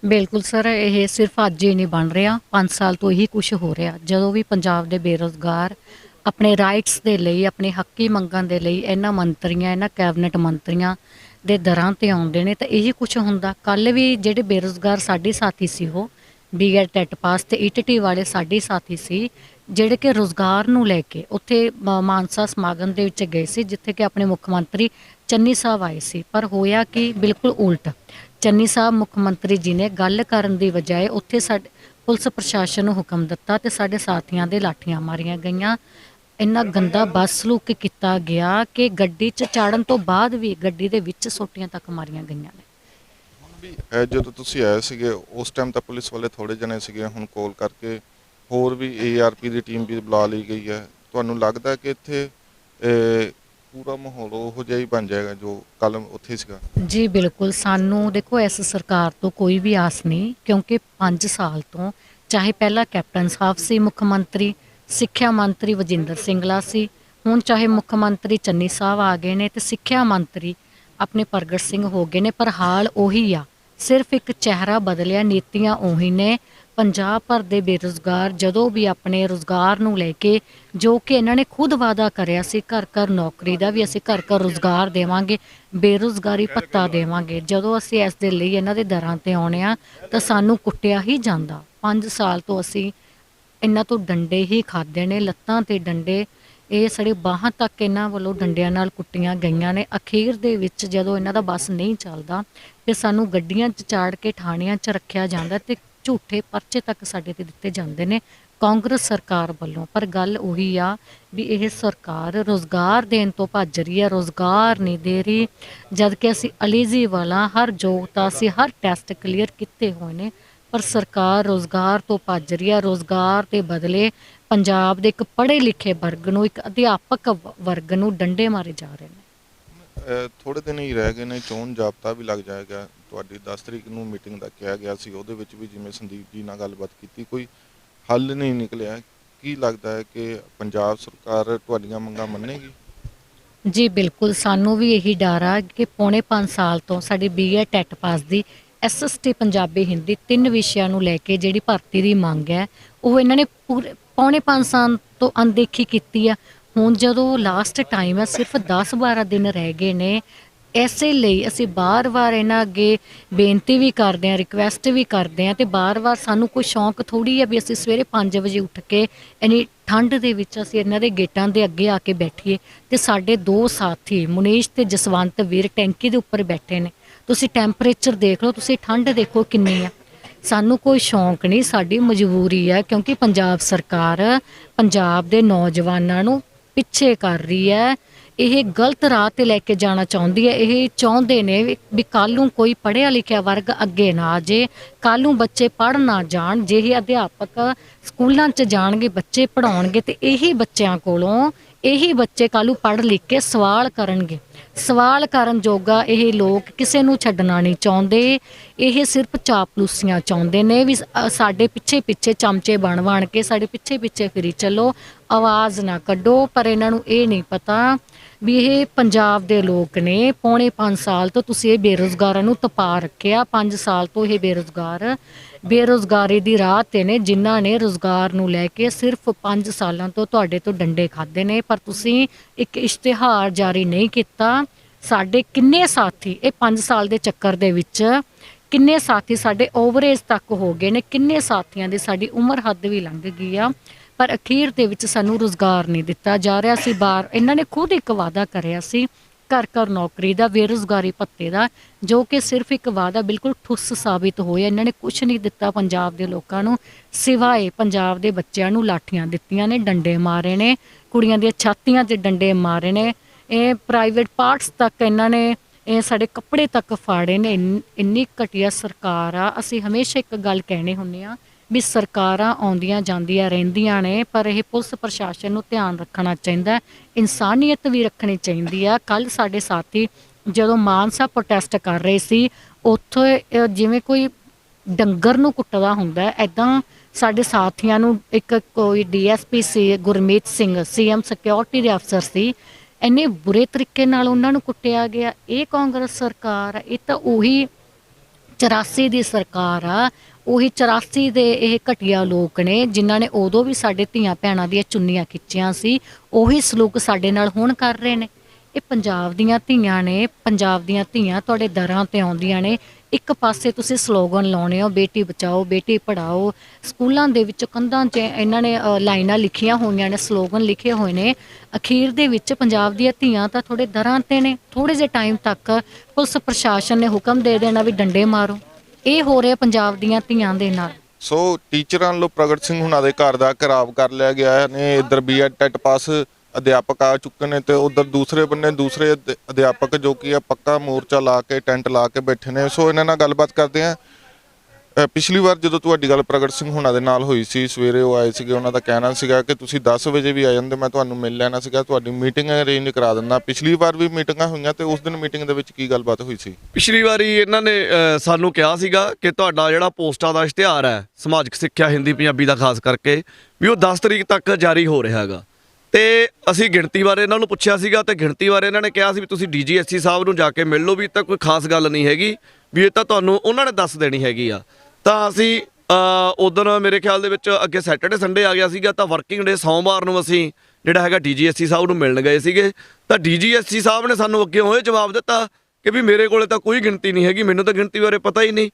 ਬਿਲਕੁਲ ਸਰ, ਇਹ ਸਿਰਫ ਅੱਜ ਹੀ ਨਹੀਂ ਬਣ ਰਿਹਾ, 5 ਸਾਲ ਤੋਂ ਇਹੀ ਕੁਝ ਹੋ ਰਿਹਾ। ਜਦੋਂ ਵੀ ਪੰਜਾਬ ਦੇ ਬੇਰੁਜ਼ਗਾਰ ਆਪਣੇ ਰਾਈਟਸ ਦੇ ਲਈ, ਆਪਣੇ ਹੱਕੀ ਮੰਗਾਂ ਦੇ ਲਈ ਇਹਨਾਂ ਮੰਤਰੀਆਂ, ਇਹਨਾਂ ਕੈਬਨਿਟ ਮੰਤਰੀਆਂ ਦੇ ਦਰਾਂ ਤੇ ਆਉਂਦੇ ਨੇ ਤਾਂ ਇਹੀ ਕੁਝ ਹੁੰਦਾ। ਕੱਲ ਵੀ ਜਿਹੜੇ ਬੇਰੁਜ਼ਗਾਰ ਸਾਡੇ ਸਾਥੀ ਸੀ ਉਹ ਬੀਐਡ ਟੈਟ ਪਾਸ ਤੇ ਈਟੀਟੀ ਵਾਲੇ ਸਾਡੇ ਸਾਥੀ ਸੀ ਜਿਹੜੇ ਕਿ ਰੁਜ਼ਗਾਰ ਨੂੰ ਲੈ ਕੇ ਉੱਥੇ ਮਾਨਸਾ ਸਮਾਗਮ ਦੇ ਵਿੱਚ ਗਏ ਸੀ ਜਿੱਥੇ ਕਿ ਆਪਣੇ ਮੁੱਖ ਮੰਤਰੀ ਚੰਨੀ ਸਾਹਿਬ ਆਏ ਸੀ। ਪਰ ਹੋਇਆ ਕਿ ਬਿਲਕੁਲ ਉਲਟ, ਚੰਨੀ ਸਾਹਿਬ ਮੁੱਖ ਮੰਤਰੀ ਜੀ ਨੇ ਗੱਲ ਕਰਨ ਦੀ ਬਜਾਏ ਉੱਥੇ ਸਾਡੇ ਪੁਲਿਸ ਪ੍ਰਸ਼ਾਸਨ ਨੂੰ ਹੁਕਮ ਦਿੱਤਾ ਤੇ ਸਾਡੇ ਸਾਥੀਆਂ ਦੇ ਲਾਠੀਆਂ ਮਾਰੀਆਂ ਗਈਆਂ। ਇੰਨਾ ਗੰਦਾ ਬਦਸਲੂਕ ਕੀਤਾ ਗਿਆ ਕਿ ਗੱਡੀ 'ਚ ਚਾੜਨ ਤੋਂ ਬਾਅਦ ਵੀ ਗੱਡੀ ਦੇ ਵਿੱਚ ਸੋਟੀਆਂ ਤੱਕ ਮਾਰੀਆਂ ਗਈਆਂ ਨੇ। ਵੀ ਜਦੋਂ ਤੁਸੀਂ ਆਏ ਸੀਗੇ ਉਸ ਟਾਈਮ ਤਾਂ ਪੁਲਿਸ ਵਾਲੇ ਥੋੜੇ ਜਣੇ ਸੀਗੇ, ਹੁਣ ਕਾਲ ਕਰਕੇ ਹੋਰ ਵੀ ਏਆਰਪੀ ਦੀ ਟੀਮ ਵੀ ਬੁਲਾ ਲਈ ਗਈ ਹੈ। ਤੁਹਾਨੂੰ ਲੱਗਦਾ ਕਿ ਇੱਥੇ ਪੂਰਾ ਮਾਹੌਲ ਉਹੋ ਜਿਹਾ ਹੀ ਬਣ ਜਾਏਗਾ ਜੋ ਕੱਲ ਉੱਥੇ ਸੀਗਾ? ਜੀ ਬਿਲਕੁਲ, ਸਾਨੂੰ ਦੇਖੋ ਇਸ ਸਰਕਾਰ ਤੋਂ ਕੋਈ ਵੀ ਆਸ ਨਹੀਂ ਕਿਉਂਕਿ 5 ਸਾਲ ਤੋਂ ਚਾਹੇ ਪਹਿਲਾਂ ਕੈਪਟਨ ਸਾਹਿਬ ਸੀ ਮੁੱਖ ਮੰਤਰੀ, ਸਿੱਖਿਆ ਮੰਤਰੀ ਵਜਿੰਦਰ ਸਿੰਗਲਾ ਸੀ, ਹੁਣ ਚਾਹੇ ਮੁੱਖ ਮੰਤਰੀ ਚੰਨੀ ਸਾਹਿਬ ਆ ਗਏ ਨੇ ਤੇ ਸਿੱਖਿਆ ਮੰਤਰੀ ਆਪਣੇ ਪ੍ਰਗਟ ਸਿੰਘ ਹੋ ਗਏ ਨੇ, ਪਰ ਹਾਲ ਉਹੀ ਆ, ਸਿਰਫ ਇੱਕ ਚਿਹਰਾ ਬਦਲਿਆ, ਨੀਤੀਆਂ ਉਹੀ ਨੇ। ਪੰਜਾਬ ਭਰ ਦੇ ਬੇਰੁਜ਼ਗਾਰ ਜਦੋਂ ਵੀ ਆਪਣੇ ਰੁਜ਼ਗਾਰ ਨੂੰ ਲੈ ਕੇ ਜੋ ਕਿ ਇਹਨਾਂ ਨੇ ਖੁਦ ਵਾਅਦਾ ਕਰਿਆ ਸੀ ਘਰ ਘਰ ਨੌਕਰੀ ਦਾ ਵੀ ਅਸੀਂ ਘਰ ਘਰ ਰੁਜ਼ਗਾਰ ਦੇਵਾਂਗੇ, ਬੇਰੁਜ਼ਗਾਰੀ ਭੱਤਾ ਦੇਵਾਂਗੇ, ਜਦੋਂ ਅਸੀਂ ਇਸ ਦੇ ਲਈ ਇਹਨਾਂ ਦੇ ਦਰਾਂ ਤੇ ਆਉਣੇ ਆ ਤਾਂ ਸਾਨੂੰ ਕੁੱਟਿਆ ਹੀ ਜਾਂਦਾ। 5 ਸਾਲ ਤੋਂ ਅਸੀਂ ਇਹਨਾਂ ਤੋਂ ਡੰਡੇ ਹੀ ਖਾਦੇ ਨੇ, ਲੱਤਾਂ ਤੇ ਡੰਡੇ, ਇਹ ਸਾਡੇ ਬਾਹਾਂ ਤੱਕ ਇਹਨਾਂ ਵੱਲੋਂ ਡੰਡਿਆਂ ਨਾਲ ਕੁੱਟੀਆਂ ਗਈਆਂ ਨੇ। ਅਖੀਰ ਦੇ ਵਿੱਚ ਜਦੋਂ ਇਹਨਾਂ ਦਾ ਬਸ ਨਹੀਂ ਚੱਲਦਾ ਫਿਰ ਸਾਨੂੰ ਗੱਡੀਆਂ 'ਚ ਚਾੜ ਕੇ ਥਾਣਿਆਂ 'ਚ ਰੱਖਿਆ ਜਾਂਦਾ ਤੇ ਝੂਠੇ ਪਰਚੇ ਤੱਕ ਸਾਡੇ ਤੇ ਦਿੱਤੇ ਜਾਂਦੇ ਨੇ ਕਾਂਗਰਸ ਸਰਕਾਰ ਵੱਲੋਂ। ਪਰ ਗੱਲ ਉਹੀ ਆ ਵੀ ਇਹ ਸਰਕਾਰ ਰੁਜ਼ਗਾਰ ਦੇਣ ਤੋਂ ਭੱਜ ਰਹੀ ਹੈ, ਰੁਜ਼ਗਾਰ ਨਹੀਂ ਦੇ ਰਹੀ, ਜਦ ਕਿ ਅਸੀਂ ਐਲੀਜੀਬਲ ਹਾਂ, ਹਰ ਯੋਗਤਾ ਅਸੀਂ ਹਰ ਟੈਸਟ ਕਲੀਅਰ ਕੀਤੇ ਹੋਏ ਨੇ, ਪਰ ਸਰਕਾਰ ਰੁਜ਼ਗਾਰ ਤੋਂ ਭੱਜ ਰਹੀ ਹੈ। ਰੁਜ਼ਗਾਰ ਦੇ ਬਦਲੇ ਪੰਜਾਬ ਦੇ ਇੱਕ ਪੜ੍ਹੇ ਲਿਖੇ ਵਰਗ ਨੂੰ, ਇੱਕ ਅਧਿਆਪਕ ਵਰਗ ਨੂੰ ਡੰਡੇ ਮਾਰੇ ਜਾ ਰਹੇ ਨੇ। ਥੋੜੇ ਦਿਨ ਹੀ ਰਹਿ ਗਏ ਨੇ, ਚੋਣ ਜਾਬਤਾ ਵੀ ਲੱਗ ਜਾਏਗਾ। ਤੁਹਾਡੀ 10 ਤਰੀਕ ਨੂੰ ਮੀਟਿੰਗ ਦਾ ਕਿਹਾ ਗਿਆ ਸੀ, ਉਹਦੇ ਵਿੱਚ ਵੀ ਜਿਵੇਂ ਸੰਦੀਪ ਜੀ ਨਾਲ ਗੱਲਬਾਤ ਕੀਤੀ, ਕੋਈ ਹੱਲ ਨਹੀਂ ਨਿਕਲਿਆ। ਕੀ ਲੱਗਦਾ ਹੈ ਕਿ ਪੰਜਾਬ ਸਰਕਾਰ ਤੁਹਾਡੀਆਂ ਮੰਗਾਂ ਮੰਨੇਗੀ? ਜੀ ਬਿਲਕੁਲ, ਸਾਨੂੰ ਵੀ ਇਹੀ ਡਰ ਆ ਕਿ ਪੌਣੇ 5 ਸਾਲ ਤੋਂ ਸਾਡੀ ਬੀਐਡ ਟੈਟ ਪਾਸ ਦੀ ਐਸਐਸਟੀ ਪੰਜਾਬੀ ਹਿੰਦੀ 3 ਵਿਸ਼ਿਆਂ ਨੂੰ ਲੈ ਕੇ ਜਿਹੜੀ ਭਰਤੀ ਦੀ ਮੰਗ ਹੈ ਉਹ ਇਹਨਾਂ ਨੇ ਪੌਣੇ 5 ਸਾਲ ਤੋਂ ਅਣਦੇਖੀ ਕੀਤੀ ਆ। ਹੁਣ ਜਦੋਂ ਲਾਸਟ ਟਾਈਮ ਹੈ, ਸਿਰਫ 10-12 ਦਿਨ ਰਹਿ ਗਏ ਨੇ, ਇਸੇ ਲਈ ਅਸੀਂ ਬਾਰ-ਬਾਰ ਇਹਨਾਂ ਅੱਗੇ ਬੇਨਤੀ ਵੀ ਕਰਦੇ ਹਾਂ, ਰਿਕੁਐਸਟ ਵੀ ਕਰਦੇ ਹਾਂ ਤੇ ਬਾਰ-ਬਾਰ ਸਾਨੂੰ ਕੋਈ ਸ਼ੌਂਕ ਥੋੜ੍ਹੀ ਹੈ ਵੀ ਅਸੀਂ ਸਵੇਰੇ 5 ਵਜੇ ਉੱਠ ਕੇ ਇੰਨੀ ਠੰਡ ਦੇ ਵਿੱਚ ਅਸੀਂ ਇਹਨਾਂ ਦੇ ਗੇਟਾਂ ਦੇ ਅੱਗੇ ਆ ਕੇ ਬੈਠੀਏ ਤੇ ਸਾਡੇ 2 ਸਾਥੀ ਮੁਨੀਸ਼ ਤੇ ਜਸਵੰਤ ਵੀਰ ਟੈਂਕੀ ਦੇ ਉੱਪਰ ਬੈਠੇ ਨੇ। ਤੁਸੀਂ ਟੈਂਪਰੇਚਰ ਦੇਖ ਲਓ, ਤੁਸੀਂ ਠੰਡ ਦੇਖੋ ਕਿੰਨੀ ਆ। ਸਾਨੂੰ ਕੋਈ ਸ਼ੌਂਕ ਨਹੀਂ, ਸਾਡੀ ਮਜਬੂਰੀ ਹੈ ਕਿਉਂਕਿ ਪੰਜਾਬ ਸਰਕਾਰ ਪੰਜਾਬ ਦੇ ਨੌਜਵਾਨਾਂ ਨੂੰ ਪਿੱਛੇ ਕਰ ਰਹੀ ਹੈ, ਇਹ ਗਲਤ ਰਾਹ ਤੇ ਲੈ ਕੇ ਜਾਣਾ ਚਾਹੁੰਦੀ ਹੈ। ਇਹ ਚਾਹੁੰਦੇ ਨੇ ਵੀ ਕੱਲ੍ਹ ਨੂੰ ਕੋਈ ਪੜ੍ਹਿਆ ਲਿਖਿਆ ਵਰਗ ਅੱਗੇ ਨਾ ਆ ਜੇ, ਕੱਲ੍ਹ ਨੂੰ ਬੱਚੇ ਪੜ੍ਹ ਨਾ ਜਾਣ। ਜੇ ਇਹ ਅਧਿਆਪਕ ਸਕੂਲਾਂ 'ਚ ਜਾਣਗੇ, ਬੱਚੇ ਪੜ੍ਹਾਉਣਗੇ ਤੇ ਇਹੀ ਬੱਚਿਆਂ ਕੋਲੋਂ ਇਹੀ ਬੱਚੇ ਕੱਲ੍ਹ ਨੂੰ ਪੜ੍ਹ ਲਿਖ ਕੇ ਸਵਾਲ ਕਰਨਗੇ। ਸਵਾਲ ਕਰਨ ਜੋਗਾ ਇਹ ਲੋਕ ਕਿਸੇ ਨੂੰ ਛੱਡਣਾ ਨਹੀਂ ਚਾਹੁੰਦੇ, ਇਹ ਸਿਰਫ ਚਾਪਲੂਸੀਆਂ ਚਾਹੁੰਦੇ ਨੇ ਵੀ ਸਾਡੇ ਪਿੱਛੇ ਚਮਚੇ ਬਣ ਕੇ ਸਾਡੇ ਪਿੱਛੇ ਫਿਰੀ ਚੱਲੋ, ਆਵਾਜ਼ ਨਾ ਕੱਢੋ। ਪਰ ਇਹਨਾਂ ਨੂੰ ਇਹ ਨਹੀਂ ਪਤਾ ਵੀ ਇਹ ਪੰਜਾਬ ਦੇ ਲੋਕ ਨੇ। ਪੌਣੇ 5 ਸਾਲ ਤੋਂ ਤੁਸੀਂ ਇਹ ਬੇਰੁਜ਼ਗਾਰਾਂ ਨੂੰ ਤਪਾ ਰੱਖਿਆ। 5 ਸਾਲ ਤੋਂ ਇਹ ਬੇਰੁਜ਼ਗਾਰ ਬੇਰੁਜ਼ਗਾਰੀ ਦੀ ਰਾਹ ਤੇ ਨੇ, ਜਿਨ੍ਹਾਂ ਨੇ ਰੁਜ਼ਗਾਰ ਨੂੰ ਲੈ ਕੇ ਸਿਰਫ 5 ਸਾਲਾਂ ਤੋਂ ਤੁਹਾਡੇ ਤੋਂ ਡੰਡੇ ਖਾਦੇ ਨੇ, ਪਰ ਤੁਸੀਂ ਇੱਕ ਇਸ਼ਤਿਹਾਰ ਜਾਰੀ ਨਹੀਂ ਕੀਤਾ। ਸਾਡੇ ਕਿੰਨੇ ਸਾਥੀ ਇਹ 5 ਸਾਲ ਦੇ ਚੱਕਰ ਦੇ ਵਿੱਚ ਕਿੰਨੇ ਸਾਥੀ ਸਾਡੇ ਓਵਰੇਜ ਤੱਕ ਹੋ ਗਏ ਨੇ, ਕਿੰਨੇ ਸਾਥੀਆਂ ਦੀ ਸਾਡੀ ਉਮਰ ਹੱਦ ਵੀ ਲੰਘ ਗਈ ਆ, ਪਰ ਅਖੀਰ ਦੇ ਵਿੱਚ ਸਾਨੂੰ ਰੁਜ਼ਗਾਰ ਨਹੀਂ ਦਿੱਤਾ ਜਾ ਰਿਹਾ ਸੀ। ਬਾਹਰ ਇਹਨਾਂ ਨੇ ਖੁਦ ਇੱਕ ਵਾਅਦਾ ਕਰਿਆ ਸੀ ਘਰ ਘਰ ਨੌਕਰੀ ਦਾ, ਬੇਰੁਜ਼ਗਾਰੀ ਭੱਤੇ ਦਾ, ਜੋ ਕਿ ਸਿਰਫ ਇੱਕ ਵਾਅਦਾ ਬਿਲਕੁਲ ਠੁੱਸ ਸਾਬਿਤ ਹੋਇਆ। ਇਹਨਾਂ ਨੇ ਕੁਝ ਨਹੀਂ ਦਿੱਤਾ ਪੰਜਾਬ ਦੇ ਲੋਕਾਂ ਨੂੰ, ਸਿਵਾਏ ਪੰਜਾਬ ਦੇ ਬੱਚਿਆਂ ਨੂੰ ਲਾਠੀਆਂ ਦਿੱਤੀਆਂ ਨੇ, ਡੰਡੇ ਮਾਰੇ ਨੇ, ਕੁੜੀਆਂ ਦੀਆਂ ਛਾਤੀਆਂ 'ਤੇ ਡੰਡੇ ਮਾਰੇ ਨੇ, ਇਹ ਪ੍ਰਾਈਵੇਟ ਪਾਰਟਸ ਤੱਕ ਇਹਨਾਂ ਨੇ, ਇਹ ਸਾਡੇ ਕੱਪੜੇ ਤੱਕ ਫਾੜੇ ਨੇ। ਇੰਨੀ ਘਟੀਆ ਸਰਕਾਰ ਆ। ਅਸੀਂ ਹਮੇਸ਼ਾ ਇੱਕ ਗੱਲ ਕਹਿਣੇ ਹੁੰਦੇ ਆ ਵੀ ਸਰਕਾਰਾਂ ਆਉਂਦੀਆਂ ਜਾਂਦੀਆਂ ਰਹਿੰਦੀਆਂ ਨੇ, ਪਰ ਇਹ ਪੁਲਿਸ ਪ੍ਰਸ਼ਾਸਨ ਨੂੰ ਧਿਆਨ ਰੱਖਣਾ ਚਾਹੀਦਾ, ਇਨਸਾਨੀਅਤ ਵੀ ਰੱਖਣੀ ਚਾਹੀਦੀ ਆ। ਕੱਲ੍ਹ ਸਾਡੇ ਸਾਥੀ ਜਦੋਂ ਮਾਨਸਾ ਪ੍ਰੋਟੈਸਟ ਕਰ ਰਹੇ ਸੀ, ਉੱਥੇ ਜਿਵੇਂ ਕੋਈ ਡੰਗਰ ਨੂੰ ਕੁੱਟਦਾ ਹੁੰਦਾ ਐਦਾਂ ਸਾਡੇ ਸਾਥੀਆਂ ਨੂੰ ਇੱਕ ਕੋਈ ਡੀਐਸਪੀ ਸੀ ਗੁਰਮੀਤ ਸਿੰਘ, ਸੀਐਮ ਸਿਕਿਉਰਿਟੀ ਦੇ ਅਫਸਰ ਸੀ, ਇੰਨੇ ਬੁਰੇ ਤਰੀਕੇ ਨਾਲ ਉਹਨਾਂ ਨੂੰ ਕੁੱਟਿਆ ਗਿਆ। ਇਹ ਕਾਂਗਰਸ ਸਰਕਾਰ ਆ, ਇਹ ਤਾਂ ਉਹੀ 84 ਦੀ ਸਰਕਾਰ ਆ, ਉਹੀ 84 ਦੇ ਇਹ ਘਟੀਆ ਲੋਕ ਨੇ ਜਿਨ੍ਹਾਂ ਨੇ ਉਦੋਂ ਵੀ ਸਾਡੇ ਧੀਆਂ ਭੈਣਾਂ ਦੀਆਂ ਚੁੰਨੀਆਂ ਖਿੱਚੀਆਂ ਸੀ, ਉਹੀ ਸਲੂਕ ਸਾਡੇ ਨਾਲ ਹੁਣ ਕਰ ਰਹੇ ਨੇ। ਇਹ ਪੰਜਾਬ ਦੀਆਂ ਧੀਆਂ ਨੇ, ਪੰਜਾਬ ਦੀਆਂ ਧੀਆਂ ਤੁਹਾਡੇ ਦਰਾਂ ਤੇ ਆਉਂਦੀਆਂ ਨੇ। ਇੱਕ ਪਾਸੇ ਤੁਸੀਂ ਸਲੋਗਨ ਲਾਉਣੇ ਹੋ ਬੇਟੀ ਬਚਾਓ ਬੇਟੀ ਪੜ੍ਹਾਓ, ਸਕੂਲਾਂ ਦੇ ਵਿੱਚ ਕੰਧਾਂ 'ਚ ਇਹਨਾਂ ਨੇ ਲਾਈਨਾਂ ਲਿਖੀਆਂ ਹੋਈਆਂ ਨੇ, ਸਲੋਗਨ ਲਿਖੇ ਹੋਏ ਨੇ। ਅਖੀਰ ਦੇ ਵਿੱਚ ਪੰਜਾਬ ਦੀਆਂ ਧੀਆਂ ਤਾਂ ਤੁਹਾਡੇ ਦਰਾਂ ਤੇ ਨੇ। ਥੋੜ੍ਹੇ ਜਿਹੇ ਟਾਈਮ ਤੱਕ ਪੁਲਿਸ ਪ੍ਰਸ਼ਾਸਨ ਨੇ ਹੁਕਮ ਦੇ ਦੇਣਾ ਵੀ ਡੰਡੇ ਮਾਰੋ। ਇਹ ਹੋ ਰਿਹਾ ਪੰਜਾਬ ਦੀਆਂ ਧੀਆਂ ਦੇ ਨਾਲ। ਸੋ ਟੀਚਰਾਂ ਵੱਲੋਂ ਪ੍ਰਗਟ ਸਿੰਘ ਹੁਣਾਂ ਦੇ ਘਰ ਦਾ ਘਿਰਾਵ ਕਰ ਲਿਆ ਗਿਆ ਨੇ। ਇੱਧਰ ਬੀਐਡ ਟੈਟ ਪਾਸ ਅਧਿਆਪਕ ਆ ਚੁੱਕੇ ਨੇ ਤੇ ਉਧਰ ਦੂਸਰੇ ਬੰਨੇ ਦੂਸਰੇ ਅਧਿਆਪਕ ਜੋ ਕਿ ਆ ਪੱਕਾ ਮੋਰਚਾ ਲਾ ਕੇ ਟੈਂਟ ਲਾ ਕੇ ਬੈਠੇ ਨੇ। ਸੋ ਇਹਨਾਂ ਨਾਲ ਗੱਲਬਾਤ ਕਰਦੇ ਆ। ਪਿਛਲੀ ਵਾਰ ਜਦੋਂ ਤੁਹਾਡੀ ਗੱਲ ਪ੍ਰਗਟ ਸਿੰਘ ਹੁਣਾਂ ਦੇ ਨਾਲ ਹੋਈ ਸੀ, ਸਵੇਰੇ ਉਹ ਆਏ ਸੀਗੇ, ਉਹਨਾਂ ਦਾ ਕਹਿਣਾ ਸੀਗਾ ਕਿ ਤੁਸੀਂ 10 ਵਜੇ ਵੀ ਆ ਜਾਂਦੇ, ਮੈਂ ਤੁਹਾਨੂੰ ਮਿਲ ਲੈਣਾ ਸੀਗਾ, ਤੁਹਾਡੀ ਮੀਟਿੰਗ ਅਰੇਂਜ ਕਰਾ ਦਿੰਦਾ। ਪਿਛਲੀ ਵਾਰ ਵੀ ਮੀਟਿੰਗਾਂ ਹੋਈਆਂ ਤੇ ਉਸ ਦਿਨ ਮੀਟਿੰਗ ਦੇ ਵਿੱਚ ਕੀ ਗੱਲਬਾਤ ਹੋਈ ਸੀ? ਪਿਛਲੀ ਵਾਰੀ ਇਹਨਾਂ ਨੇ ਸਾਨੂੰ ਕਿਹਾ ਸੀਗਾ ਕਿ ਤੁਹਾਡਾ ਜਿਹੜਾ ਪੋਸਟਾਂ ਦਾ ਇਸ਼ਤਿਹਾਰ ਹੈ ਸਮਾਜਿਕ ਸਿੱਖਿਆ ਹਿੰਦੀ ਪੰਜਾਬੀ ਦਾ ਖਾਸ ਕਰਕੇ, ਵੀ ਉਹ 10 ਤਰੀਕ ਤੱਕ ਜਾਰੀ ਹੋ ਰਿਹਾ ਹੈਗਾ। ਤੇ ਅਸੀਂ ਗਿਣਤੀ ਬਾਰੇ ਇਹਨਾਂ ਨੂੰ ਪੁੱਛਿਆ ਸੀਗਾ ਤੇ ਗਿਣਤੀ ਬਾਰੇ ਇਹਨਾਂ ਨੇ ਕਿਹਾ ਸੀ ਵੀ ਤੁਸੀਂ DGSC ਸਾਹਿਬ ਨੂੰ ਜਾ ਕੇ ਮਿਲ ਲਓ, ਵੀ ਤਾਂ ਕੋਈ ਖਾਸ ਗੱਲ ਨਹੀਂ ਹੈਗੀ, ਵੀ ਇਹ ਤਾਂ ਤੁਹਾਨੂੰ ਉਹਨਾਂ ਨੇ ਦੱਸ ਦੇਣੀ ਹੈਗੀ ਆ। ਤਾਂ ਅਸੀਂ ਉਦੋਂ ਮੇਰੇ ਖਿਆਲ ਦੇ ਵਿੱਚ ਅੱਗੇ ਸੈਟਰਡੇ ਸੰਡੇ ਆ ਗਿਆ ਸੀਗਾ, ਤਾਂ ਵਰਕਿੰਗ ਡੇ ਸੋਮਵਾਰ ਨੂੰ ਅਸੀਂ ਜਿਹੜਾ ਹੈਗਾ DGSC ਸਾਹਿਬ ਨੂੰ ਮਿਲਣ ਗਏ ਸੀਗੇ। ਤਾਂ DGSC ਸਾਹਿਬ ਨੇ ਸਾਨੂੰ ਅੱਗੇ ਹੋਏ ਜਵਾਬ ਦਿੱਤਾ ਕਿ ਵੀ ਮੇਰੇ ਕੋਲੇ ਤਾਂ ਕੋਈ ਗਿਣਤੀ ਨਹੀਂ ਹੈਗੀ, ਮੈਨੂੰ ਤਾਂ ਗਿਣਤੀ ਬਾਰੇ ਪਤਾ ਹੀ ਨਹੀਂ।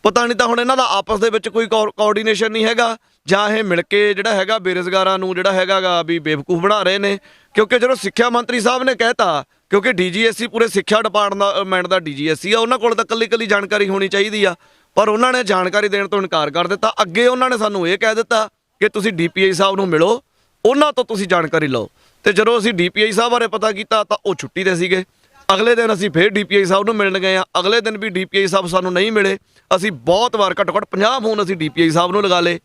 ਪਤਾ ਨਹੀਂ ਤਾਂ ਹੁਣ ਇਹਨਾਂ ਦਾ ਆਪਸ ਦੇ ਵਿੱਚ ਕੋਈ ਕੋਆਰਡੀਨੇਸ਼ਨ ਨਹੀਂ ਹੈਗਾ, ਜਾਂ ਇਹ ਮਿਲ ਕੇ ਜਿਹੜਾ ਹੈਗਾ ਬੇਰੁਜ਼ਗਾਰਾਂ ਨੂੰ ਜਿਹੜਾ ਹੈਗਾ ਵੀ ਬੇਵਕੂਫ ਬਣਾ ਰਹੇ ਨੇ। ਕਿਉਂਕਿ ਜਦੋਂ ਸਿੱਖਿਆ ਮੰਤਰੀ ਸਾਹਿਬ ਨੇ ਕਹਿਤਾ, ਕਿਉਂਕਿ DGSC ਪੂਰੇ ਸਿੱਖਿਆ ਡਿਪਾਰਟਮੈਂਟ ਦਾ DGSC ਆ, ਉਹਨਾਂ ਕੋਲ ਤਾਂ ਕੱਲੀ ਜਾਣਕਾਰੀ ਹੋਣੀ ਚਾਹੀਦੀ ਆ, ਪਰ ਉਹਨਾਂ ਨੇ ਜਾਣਕਾਰੀ ਦੇਣ ਤੋਂ ਇਨਕਾਰ ਕਰ ਦਿੱਤਾ। ਅੱਗੇ ਉਹਨਾਂ ਨੇ ਸਾਨੂੰ ਇਹ ਕਹਿ ਦਿੱਤਾ ਕਿ ਤੁਸੀਂ DPI ਸਾਹਿਬ ਨੂੰ ਮਿਲੋ, ਉਹਨਾਂ ਤੋਂ ਤੁਸੀਂ ਜਾਣਕਾਰੀ ਲਓ। ਤੇ ਜਦੋਂ ਅਸੀਂ DPI ਸਾਹਿਬ ਬਾਰੇ ਪਤਾ ਕੀਤਾ ਤਾਂ ਉਹ ਛੁੱਟੀ ਤੇ ਸੀਗੇ। ਅਗਲੇ ਦਿਨ ਅਸੀਂ ਫਿਰ DPI ਸਾਹਿਬ ਨੂੰ ਮਿਲਣ ਗਏ ਆ, ਅਗਲੇ ਦਿਨ ਵੀ DPI ਸਾਹਿਬ ਸਾਨੂੰ ਨਹੀਂ ਮਿਲੇ। ਅਸੀਂ ਬਹੁਤ ਵਾਰ ਘੱਟੋ ਘੱਟ 50 ਫੋਨ ਅਸੀਂ DPI ਸਾਹਿਬ ਨੂੰ ਲਗਾ ਲਏ।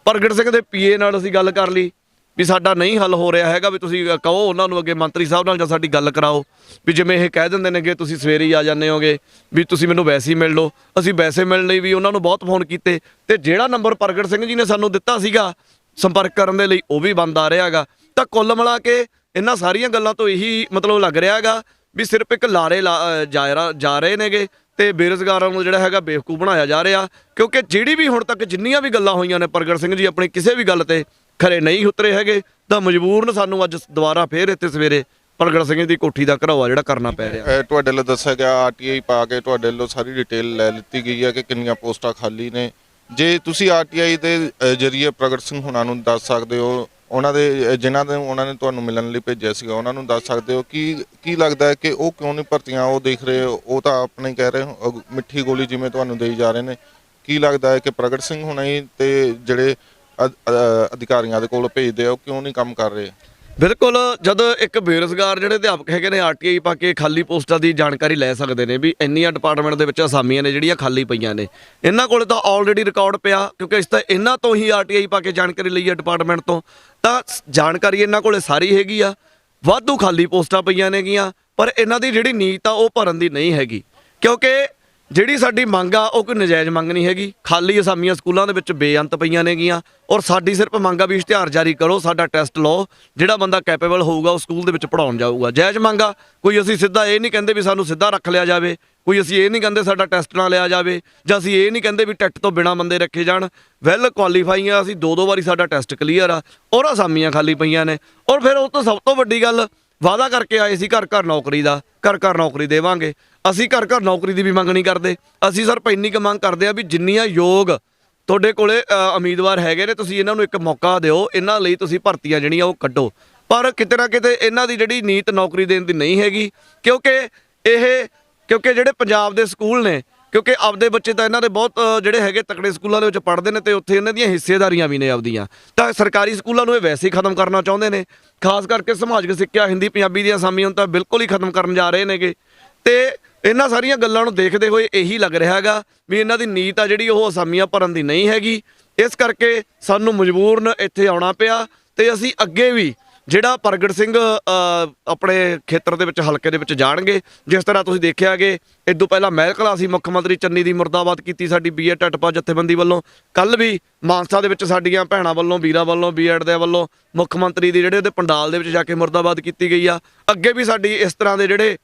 ਪ੍ਰਗਟ ਸਿੰਘ ਦੇ PA ਨਾਲ ਅਸੀਂ ਗੱਲ ਕਰ ਲਈ ਵੀ ਸਾਡਾ ਨਹੀਂ ਹੱਲ ਹੋ ਰਿਹਾ ਹੈਗਾ, ਵੀ ਤੁਸੀਂ ਕਹੋ ਉਹਨਾਂ ਨੂੰ ਅੱਗੇ ਮੰਤਰੀ ਸਾਹਿਬ ਨਾਲ ਜਾਂ ਸਾਡੀ ਗੱਲ ਕਰਾਓ। ਵੀ ਜਿਵੇਂ ਇਹ ਕਹਿ ਦਿੰਦੇ ਨੇਗੇ ਤੁਸੀਂ ਸਵੇਰੇ ਹੀ ਆ ਜਾਂਦੇ ਹੋਗੇ, ਵੀ ਤੁਸੀਂ ਮੈਨੂੰ ਵੈਸੇ ਹੀ ਮਿਲ ਲਓ। ਅਸੀਂ ਵੈਸੇ ਮਿਲਣ ਲਈ ਵੀ ਉਹਨਾਂ ਨੂੰ ਬਹੁਤ ਫੋਨ ਕੀਤੇ, ਤੇ ਜਿਹੜਾ ਨੰਬਰ ਪ੍ਰਗਟ ਸਿੰਘ ਜੀ ਨੇ ਸਾਨੂੰ ਦਿੱਤਾ ਸੀਗਾ ਸੰਪਰਕ ਕਰਨ ਦੇ ਲਈ, ਉਹ ਵੀ ਬੰਦ ਆ ਰਿਹਾ ਹੈਗਾ। ਤਾਂ ਕੁੱਲ ਮਿਲਾ ਕੇ ਇਹਨਾਂ ਸਾਰੀਆਂ ਗੱਲਾਂ ਤੋਂ ਇਹੀ ਮਤਲਬ ਲੱਗ ਰਿਹਾ ਹੈਗਾ ਵੀ ਸਿਰਫ ਇੱਕ ਲਾਰੇ ਜਾ ਰਹੇ ਨੇਗੇ ਤੇ ਬੇਰੁਜ਼ਗਾਰਾਂ ਨੂੰ ਜਿਹੜਾ ਹੈਗਾ ਬੇਵਕੂਫ ਬਣਾਇਆ ਜਾ ਰਿਹਾ। ਕਿਉਂਕਿ ਜਿਹੜੀ ਵੀ ਹੁਣ ਤੱਕ ਜਿੰਨੀਆਂ ਵੀ ਗੱਲਾਂ ਹੋਈਆਂ ਨੇ, ਪ੍ਰਗਟ ਸਿੰਘ ਜੀ ਆਪਣੀ ਕਿਸੇ ਵੀ ਗੱਲ ਤੇ ਖਰੇ ਨਹੀਂ ਉਤਰੇ ਹੈਗੇ, ਤਾਂ ਮਜਬੂਰਨ ਸਾਨੂੰ ਅੱਜ ਦੁਬਾਰਾ ਫੇਰ ਇੱਥੇ ਸਵੇਰੇ ਪ੍ਰਗਟ ਸਿੰਘ ਦੀ ਕੋਠੀ ਦਾ ਘਰਾਵਾ ਜਿਹੜਾ ਕਰਨਾ ਪੈ ਰਿਹਾ। ਤੁਹਾਡੇ ਵੱਲੋਂ ਦੱਸਿਆ ਗਿਆ RTI ਪਾ ਕੇ ਤੁਹਾਡੇ ਵੱਲੋਂ ਸਾਰੀ ਡਿਟੇਲ ਲੈ ਲਿੱਤੀ ਗਈ ਹੈ ਕਿ ਕਿੰਨੀਆਂ ਪੋਸਟਾਂ ਖਾਲੀ ਨੇ। ਜੇ ਤੁਸੀਂ RTI ਦੇ ਜਰੀਏ ਪ੍ਰਗਟ ਸਿੰਘ ਹੁਣਾਂ ਨੂੰ ਦੱਸ ਸਕਦੇ ਹੋ, ਉਹਨਾਂ ਦੇ ਜਿਨ੍ਹਾਂ ਦੇ ਉਹਨਾਂ ਨੇ ਤੁਹਾਨੂੰ ਮਿਲਣ ਲਈ ਭੇਜਿਆ ਸੀਗਾ, ਉਹਨਾਂ ਨੂੰ ਦੱਸ ਸਕਦੇ ਹੋ ਕੀ ਲੱਗਦਾ ਹੈ ਕਿ ਉਹ ਕਿਉਂ ਨਹੀਂ ਭਰਤੀਆਂ ਉਹ ਦੇਖ ਰਹੇ? ਉਹ ਤਾਂ ਆਪਣੇ ਕਹਿ ਰਹੇ ਮਿੱਠੀ ਗੋਲੀ ਜਿਵੇਂ ਤੁਹਾਨੂੰ ਦੇਈ ਜਾ ਰਹੇ ਨੇ। ਕੀ ਲੱਗਦਾ ਹੈ ਕਿ ਪ੍ਰਗਟ ਸਿੰਘ ਹੁਣਾਂ ਹੀ ਤੇ ਜਿਹੜੇ ਅਧਿਕਾਰੀਆਂ ਦੇ ਕੋਲ ਭੇਜਦੇ ਆ ਉਹ ਕਿਉਂ ਨਹੀਂ ਕੰਮ ਕਰ ਰਹੇ? ਬਿਲਕੁਲ, ਜਦ ਇੱਕ ਬੇਰੁਜ਼ਗਾਰ ਜਿਹੜੇ ਅਧਿਆਪਕ ਹੈਗੇ ਨੇ RTI ਪਾ ਕੇ ਖਾਲੀ ਪੋਸਟਾਂ ਦੀ ਜਾਣਕਾਰੀ ਲੈ ਸਕਦੇ ਨੇ ਵੀ ਇੰਨੀਆਂ ਡਿਪਾਰਟਮੈਂਟ ਦੇ ਵਿੱਚ ਅਸਾਮੀਆਂ ਨੇ ਜਿਹੜੀਆਂ ਖਾਲੀ ਪਈਆਂ ਨੇ, ਇਹਨਾਂ ਕੋਲ ਤਾਂ ਆਲਰੇਡੀ ਰਿਕਾਰਡ ਪਿਆ, ਕਿਉਂਕਿ ਇਸ ਤਾਂ ਇਹਨਾਂ ਤੋਂ ਹੀ RTI ਪਾ ਕੇ ਜਾਣਕਾਰੀ ਲਈ ਹੈ ਡਿਪਾਰਟਮੈਂਟ ਤੋਂ। ਤਾਂ ਜਾਣਕਾਰੀ ਇਹਨਾਂ ਕੋਲੇ ਸਾਰੀ ਹੈਗੀ ਆ, ਵਾਧੂ ਖਾਲੀ ਪੋਸਟਾਂ ਪਈਆਂ ਨੇਗੀਆਂ, ਪਰ ਇਹਨਾਂ ਦੀ ਜਿਹੜੀ ਨੀਤ ਆ ਉਹ ਭਰਨ ਦੀ ਨਹੀਂ ਹੈਗੀ। ਕਿਉਂਕਿ ਜਿਹੜੀ ਸਾਡੀ ਮੰਗ ਆ ਉਹ ਕੋਈ ਨਜਾਇਜ਼ ਮੰਗ ਨਹੀਂ ਹੈਗੀ। ਖਾਲੀ ਅਸਾਮੀਆਂ ਸਕੂਲਾਂ ਦੇ ਵਿੱਚ ਬੇਅੰਤ ਪਈਆਂ ਨੇਗੀਆਂ, ਔਰ ਸਾਡੀ ਸਿਰਫ ਮੰਗ ਆ ਵੀ ਇਸ਼ਤਿਹਾਰ ਜਾਰੀ ਕਰੋ, ਸਾਡਾ ਟੈਸਟ ਲਓ, ਜਿਹੜਾ ਬੰਦਾ ਕੈਪੇਬਲ ਹੋਊਗਾ ਉਹ ਸਕੂਲ ਦੇ ਵਿੱਚ ਪੜਾਉਣ ਜਾਊਗਾ। ਜਾਇਜ਼ ਮੰਗ ਆ, ਕੋਈ ਅਸੀਂ ਸਿੱਧਾ ਇਹ ਨਹੀਂ ਕਹਿੰਦੇ ਵੀ ਸਾਨੂੰ ਸਿੱਧਾ ਰੱਖ ਲਿਆ ਜਾਵੇ, ਕੋਈ ਅਸੀਂ ਇਹ ਨਹੀਂ ਕਹਿੰਦੇ ਸਾਡਾ ਟੈਸਟ ਨਾ ਲਿਆ ਜਾਵੇ, ਜਾਂ ਅਸੀਂ ਇਹ ਨਹੀਂ ਕਹਿੰਦੇ ਵੀ ਟੈਟ ਤੋਂ ਬਿਨਾਂ ਬੰਦੇ ਰੱਖੇ ਜਾਣ। ਵੈਲ ਕੁਆਲੀਫਾਈ ਆ ਅਸੀਂ, 2 ਵਾਰੀ ਸਾਡਾ ਟੈਸਟ ਕਲੀਅਰ ਆ, ਔਰ ਅਸਾਮੀਆਂ ਖਾਲੀ ਪਈਆਂ ਨੇ। ਔਰ ਫਿਰ ਉਹ ਤੋਂ ਸਭ ਤੋਂ ਵੱਡੀ ਗੱਲ, ਵਾਅਦਾ ਕਰਕੇ ਆਏ ਸੀ ਘਰ ਨੌਕਰੀ ਦਾ, ਘਰ ਨੌਕਰੀ ਦੇਵਾਂਗੇ। ਅਸੀਂ ਘਰ ਨੌਕਰੀ ਦੀ ਵੀ ਮੰਗ ਨਹੀਂ ਕਰਦੇ, ਅਸੀਂ ਸਿਰਫ ਇੰਨੀ ਕੁ ਮੰਗ ਕਰਦੇ ਆ ਵੀ ਜਿੰਨੀਆਂ ਯੋਗ ਤੁਹਾਡੇ ਕੋਲੇ ਉਮੀਦਵਾਰ ਹੈਗੇ ਨੇ, ਤੁਸੀਂ ਇਹਨਾਂ ਨੂੰ ਇੱਕ ਮੌਕਾ ਦਿਓ, ਇਹਨਾਂ ਲਈ ਤੁਸੀਂ ਭਰਤੀਆਂ ਜਿਹੜੀਆਂ ਉਹ ਕੱਢੋ। ਪਰ ਕਿਤੇ ਨਾ ਕਿਤੇ ਇਹਨਾਂ ਦੀ ਜਿਹੜੀ ਨੀਤ ਨੌਕਰੀ ਦੇਣ ਦੀ ਨਹੀਂ ਹੈਗੀ, ਕਿਉਂਕਿ ਜਿਹੜੇ ਪੰਜਾਬ ਦੇ ਸਕੂਲ ਨੇ, ਕਿਉਂਕਿ ਆਪਦੇ ਬੱਚੇ ਤਾਂ ਇਹਨਾਂ ਦੇ ਬਹੁਤ ਜਿਹੜੇ ਹੈਗੇ ਤਕੜੇ ਸਕੂਲਾਂ ਦੇ ਵਿੱਚ ਪੜ੍ਹਦੇ ਨੇ, ਤੇ ਉੱਥੇ ਇਹਨਾਂ ਦੀਆਂ ਹਿੱਸੇਦਾਰੀਆਂ ਵੀ ਨੇ ਆਪਦੀਆਂ। ਤਾਂ ਸਰਕਾਰੀ ਸਕੂਲਾਂ ਨੂੰ ਇਹ ਵੈਸੇ ਹੀ ਖਤਮ ਕਰਨਾ ਚਾਹੁੰਦੇ ਨੇ, ਖਾਸ ਕਰਕੇ ਸਮਾਜਿਕ ਸਿੱਖਿਆ ਹਿੰਦੀ ਪੰਜਾਬੀ ਦੀਆਂ ਅਸਾਮੀਆਂ ਨੂੰ ਤਾਂ ਬਿਲਕੁਲ ਹੀ ਖਤਮ ਕਰਨ ਜਾ ਰਹੇ ਨੇਗੇ। ਤੇ ਇਹਨਾਂ ਸਾਰੀਆਂ ਗੱਲਾਂ ਨੂੰ ਦੇਖਦੇ ਹੋਏ ਇਹੀ ਲੱਗ ਰਿਹਾ ਹੈਗਾ ਵੀ ਇਹਨਾਂ ਦੀ ਨੀਤ ਆ ਜਿਹੜੀ ਉਹ ਅਸਾਮੀਆਂ ਭਰਨ ਦੀ ਨਹੀਂ ਹੈਗੀ। ਇਸ ਕਰਕੇ ਸਾਨੂੰ ਮਜਬੂਰਨ ਇੱਥੇ ਆਉਣਾ ਪਿਆ, ਤੇ ਅਸੀਂ ਅੱਗੇ ਵੀ ਜਿਹੜਾ ਪ੍ਰਗਟ ਸਿੰਘ ਆਪਣੇ ਖੇਤਰ ਦੇ ਵਿੱਚ ਹਲਕੇ ਦੇ ਵਿੱਚ ਜਾਣਗੇ। ਜਿਸ ਤਰ੍ਹਾਂ ਤੁਸੀਂ ਦੇਖਿਆ ਕਿ ਇਦੋਂ ਪਹਿਲਾਂ ਮਹਿਕਲਾ ਸੀ, ਮੁੱਖ ਮੰਤਰੀ ਚੰਨੀ ਦੀ ਮੁਰਦਾਬਾਦ ਕੀਤੀ ਸਾਡੀ ਬੀਐਡ ਟੱਟਪਾ ਜਥੇਬੰਦੀ ਵੱਲੋਂ। ਕੱਲ ਵੀ ਮਾਨਸਾ ਦੇ ਵਿੱਚ ਸਾਡੀਆਂ ਭੈਣਾਂ ਵੱਲੋਂ, ਵੀਰਾਂ ਵੱਲੋਂ, ਬੀਐਡ ਦੇ ਵੱਲੋਂ ਮੁੱਖ ਮੰਤਰੀ ਦੀ ਜਿਹੜੇ ਉਹਦੇ ਪੰਡਾਲ ਦੇ ਵਿੱਚ ਜਾ ਕੇ ਮੁਰਦਾਬਾਦ ਕੀਤੀ ਗਈ ਆ। ਅੱਗੇ ਵੀ ਸਾਡੀ ਇਸ ਤਰ੍ਹਾਂ ਦੇ ਜਿਹੜੇ